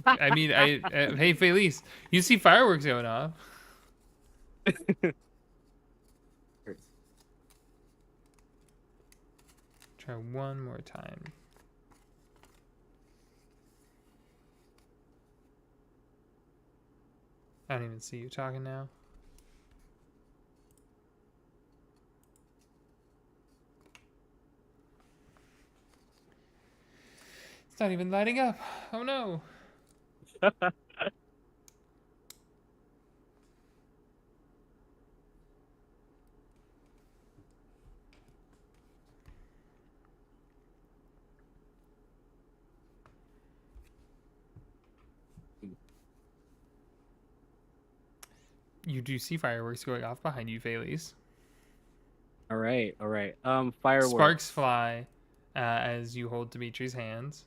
I mean, hey, Felice, you see fireworks going off. Try one more time. I don't even see you talking now. It's not even lighting up. Oh no. You do see fireworks going off behind you, Felice. all right, all right. Fireworks. Sparks fly as you hold Dimitri's hands.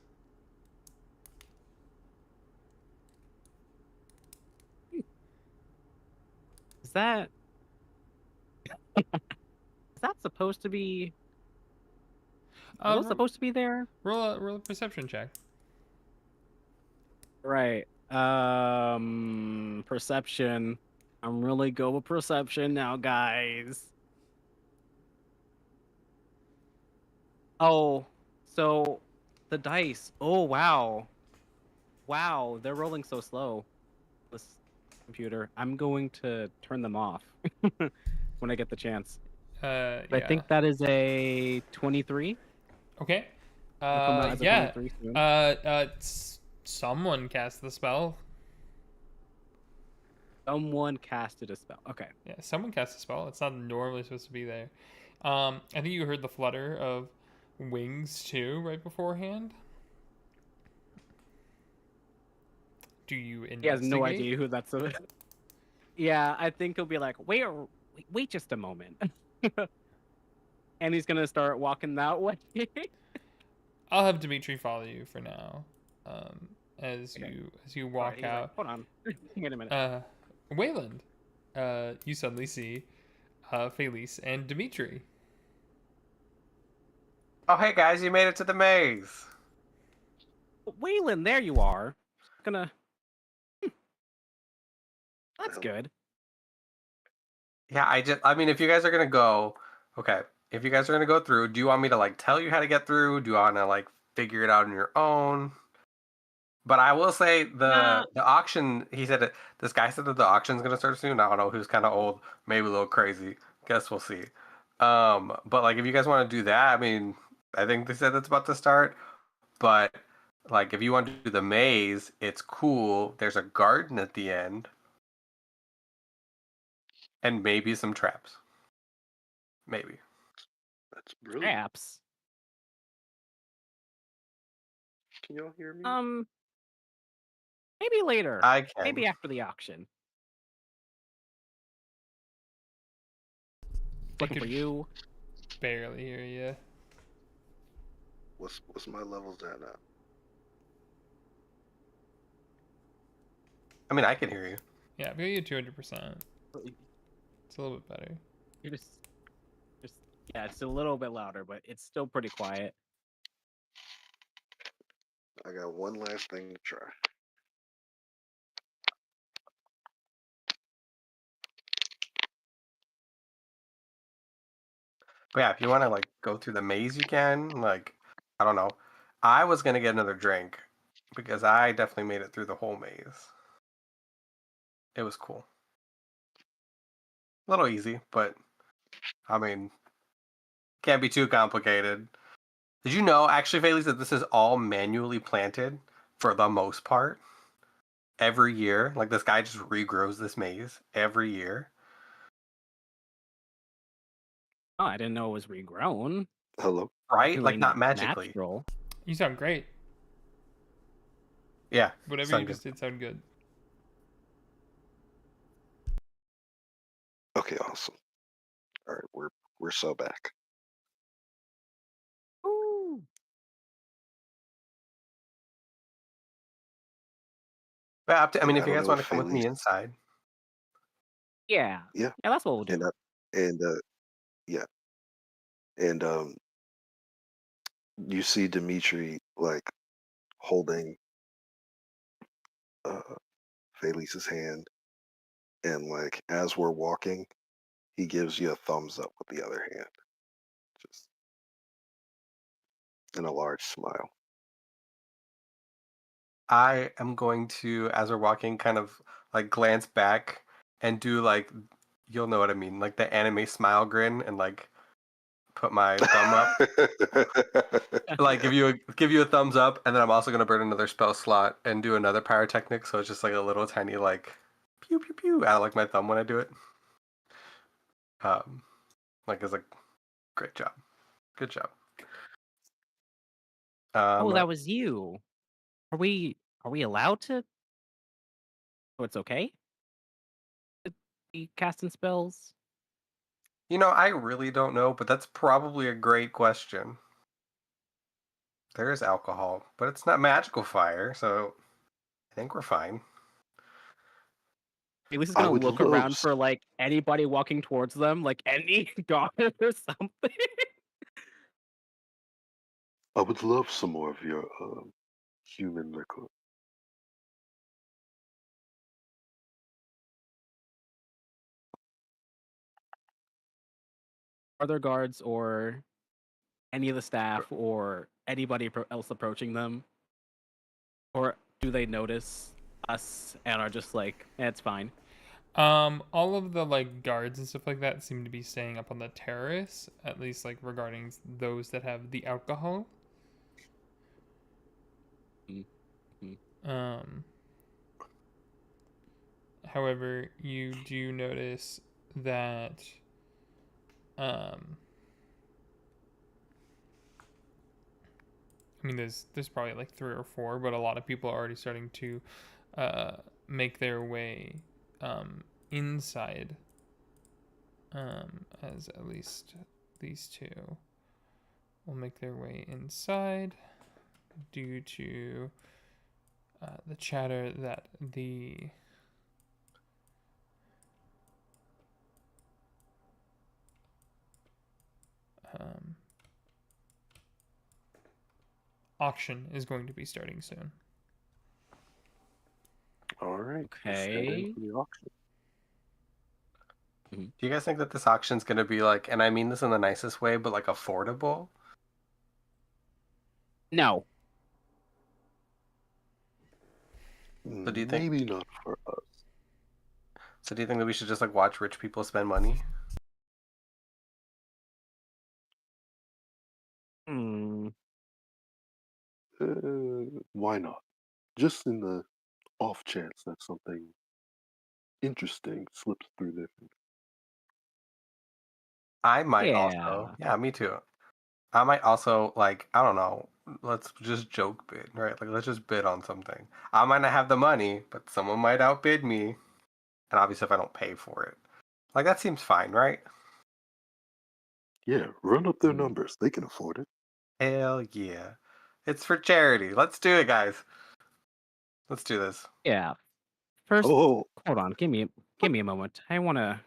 Is that? Is that supposed to be? Are those supposed to be there? Roll a perception check. Right. Perception. I'm really good with perception now, guys. Oh, so the dice. Oh, wow. Wow, they're rolling so slow. This computer. I'm going to turn them off when I get the chance. Yeah. I think that is a 23. Okay. It'll come out as a Yeah. 23 soon. Someone cast the spell. Someone casted a spell. Okay. Yeah, someone cast a spell. It's not normally supposed to be there. I think you heard the flutter of wings too right beforehand. Do you investigate? He has no idea who that's. Yeah, I think he'll be like, wait just a moment. And he's gonna start walking that way. I'll have Dimitri follow you for now. As Okay. you walk Alright, out. Like, hold on. Wait a minute. Wayland. You suddenly see Felice and Dimitri. Oh, hey guys, you made it to the maze. Waylon, there you are. Gonna. That's good. Yeah, I mean, if you guys are gonna go, okay. If you guys are gonna go through, do you want me to like tell you how to get through? Do you want to like figure it out on your own? But I will say the auction. He said this guy said that the auction's gonna start soon. I don't know. He was kind of old, maybe a little crazy. Guess we'll see. But like if you guys want to do that, I mean, I think they said that's about to start. But like if you want to do the maze, it's cool. There's a garden at the end, and maybe some traps. Maybe. That's brilliant. Traps. Can y'all hear me? Maybe later. I can. Maybe after the auction. Looking for you. Barely hear you. What's my levels at now? I mean, I can hear you. Yeah, if you get 200%, it's a little bit better. You're just yeah, it's a little bit louder, but it's still pretty quiet. I got one last thing to try. But yeah, if you want to like go through the maze, you can. Like, I don't know. I was gonna get another drink because I definitely made it through the whole maze. It was cool. A little easy, but I mean, can't be too complicated. Did you know, actually, Felice, that this is all manually planted for the most part? Every year. Like, this guy just regrows this maze every year. Oh, I didn't know it was regrown. Hello? Right? Really Like, not magically. natural. You sound great. Yeah. Whatever sound you good. just did sound good. Okay, awesome. All right, we're so back. Ooh. But up to, I mean, And if I you don't guys know want if to come with me Felice, inside. Yeah. yeah, Yeah, that's what we'll do. and yeah, and you see Dimitri like holding Felice's hand, and like as we're walking, he gives you a thumbs up with the other hand, just and a large smile. I am going to, as we're walking, kind of like glance back and do like, you'll know what I mean, like the anime smile grin, and like put my thumb up. Like give you a thumbs up, and then I'm also gonna burn another spell slot and do another pyrotechnic, so it's just like a little tiny like pew pew pew out of like my thumb when I do it. Like it's like great job, good job. Oh, that was you. Are we allowed to? Oh, it's okay. To be casting spells. You know, I really don't know, but that's probably a great question. There is alcohol, but it's not magical fire, so I think we're fine. At least it's I gonna would look love around for like anybody walking towards them, like any guard or something. I would love some more of your human liquor. Are there guards or any of the staff or anybody else approaching them? Or do they notice us and are just like, it's fine? All of the like guards and stuff like that seem to be staying up on the terrace, at least like regarding those that have the alcohol. Mm-hmm. However, you do notice that I mean there's probably like 3 or 4, but a lot of people are already starting to make their way inside, as at least these 2 will make their way inside due to the chatter that the auction is going to be starting soon. All right. we'll stand in Okay. for the auction. Do you guys think that this auction's gonna be like, and I mean this in the nicest way, but like affordable? No. So do you think? Maybe not for us. So do you think that we should just like watch rich people spend money? Why not? Just in the off chance that something interesting slips through their fingers. I might Yeah. also. Yeah, me too. I might also like, I don't know, let's just joke bid, right? Like let's just bid on something. I might not have the money, but someone might outbid me. And obviously if I don't pay for it. Like that seems fine, right? Yeah, run up their numbers. They can afford it. Hell yeah. It's for charity. Let's do it, guys. Let's do this. Yeah. First, Oh, hold on. Give me a moment. I wanna.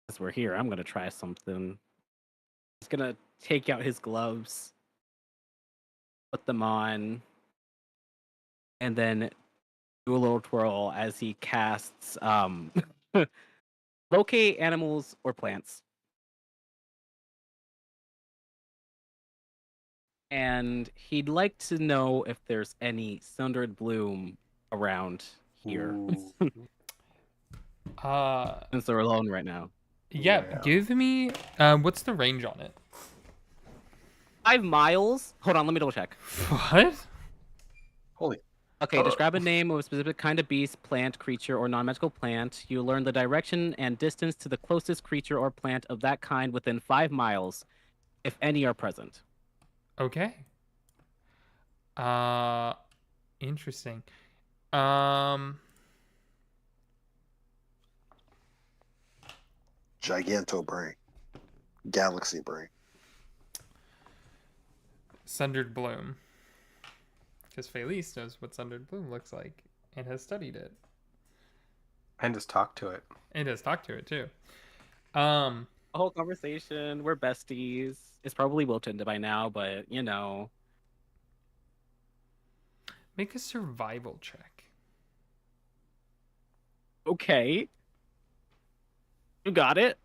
As we're here, I'm gonna try something. He's gonna take out his gloves, put them on, and then do a little twirl as he casts locate animals or plants. And he'd like to know if there's any sundered bloom around here. Ooh. Since they're alone right now. Yeah, Yeah. give me what's the range on it? 5 miles? Hold on, let me double check. What? Holy. Okay, describe a name of a specific kind of beast, plant, creature, or non-magical plant. You learn the direction and distance to the closest creature or plant of that kind within 5 miles, if any are present. Okay. Interesting. giganto brain, galaxy brain. Sundered bloom. Because Felice knows what sundered bloom looks like and has studied it. And just talk to it. And has talked to it too. A whole conversation. We're besties. It's probably wilted by now, but you know. Make a survival check. Okay. You got it.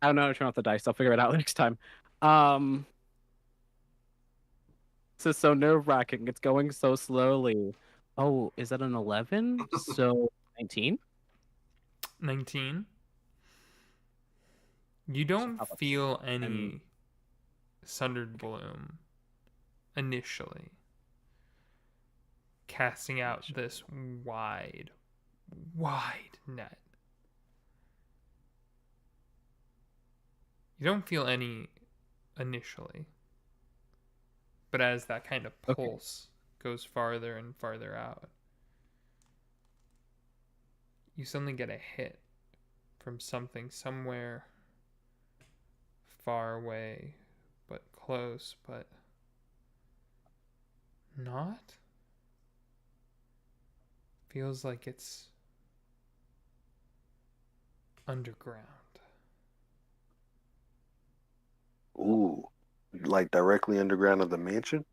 I don't know how to turn off the dice. I'll figure it out next time. This is so nerve-wracking. It's going so slowly. Oh, is that an 11? So 19? 19. You don't feel any sundered bloom initially. Casting out this wide net. You don't feel any initially. But as that kind of pulse goes farther and farther out, you suddenly get a hit from something somewhere far away, but close, but not. Feels like it's underground. Ooh, like directly underground of the mansion?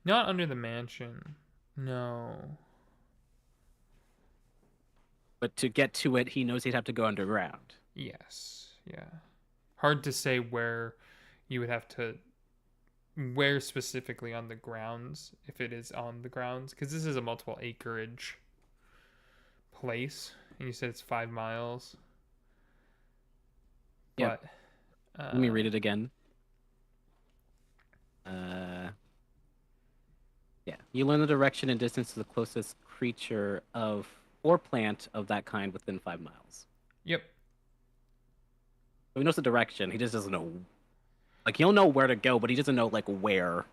Not under the mansion. No. But to get to it, he knows he'd have to go underground. Yes. Yeah. Hard to say where you would have to. Where specifically on the grounds, if it is on the grounds, because this is a multiple acreage place, and you said it's 5 miles. Yep. But Let me read it again. Yeah. You learn the direction and distance to the closest creature of or plant of that kind within 5 miles. Yep. So he knows the direction. He just doesn't know. Like he'll know where to go, but he doesn't know like where.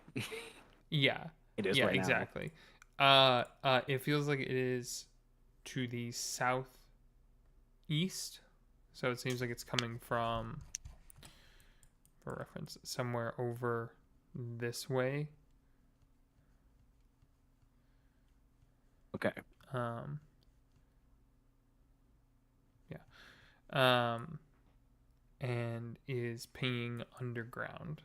Yeah. It is yeah, right now. exactly. It feels like it is to the southeast. So it seems like it's coming from, for reference, somewhere over this way. Okay. Yeah. And is pinging underground.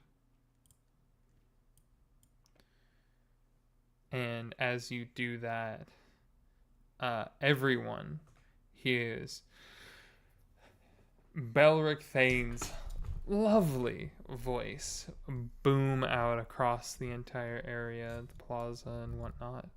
And as you do that, everyone hears Belric Thane's lovely voice boom out across the entire area, the plaza and whatnot.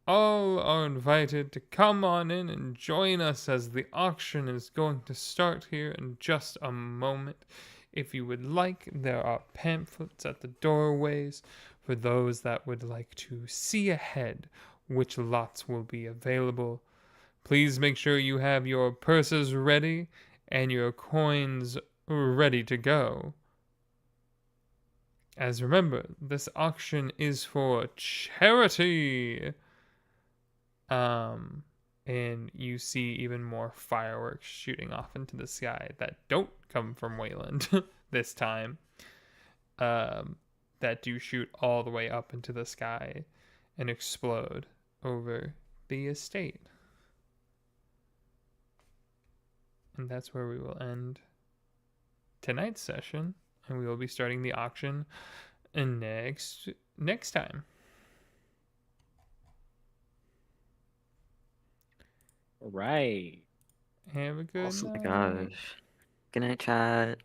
All are invited to come on in and join us as the auction is going to start here in just a moment. If you would like, there are pamphlets at the doorways for those that would like to see ahead which lots will be available. Please make sure you have your purses ready and your coins ready to go. As remember, this auction is for charity. And you see even more fireworks shooting off into the sky that don't come from Wayland this time. that do shoot all the way up into the sky and explode over the estate. And that's where we will end tonight's session, and we will be starting the auction next time. All right. Have a good Awesome. Oh my night. gosh. Good night, chat.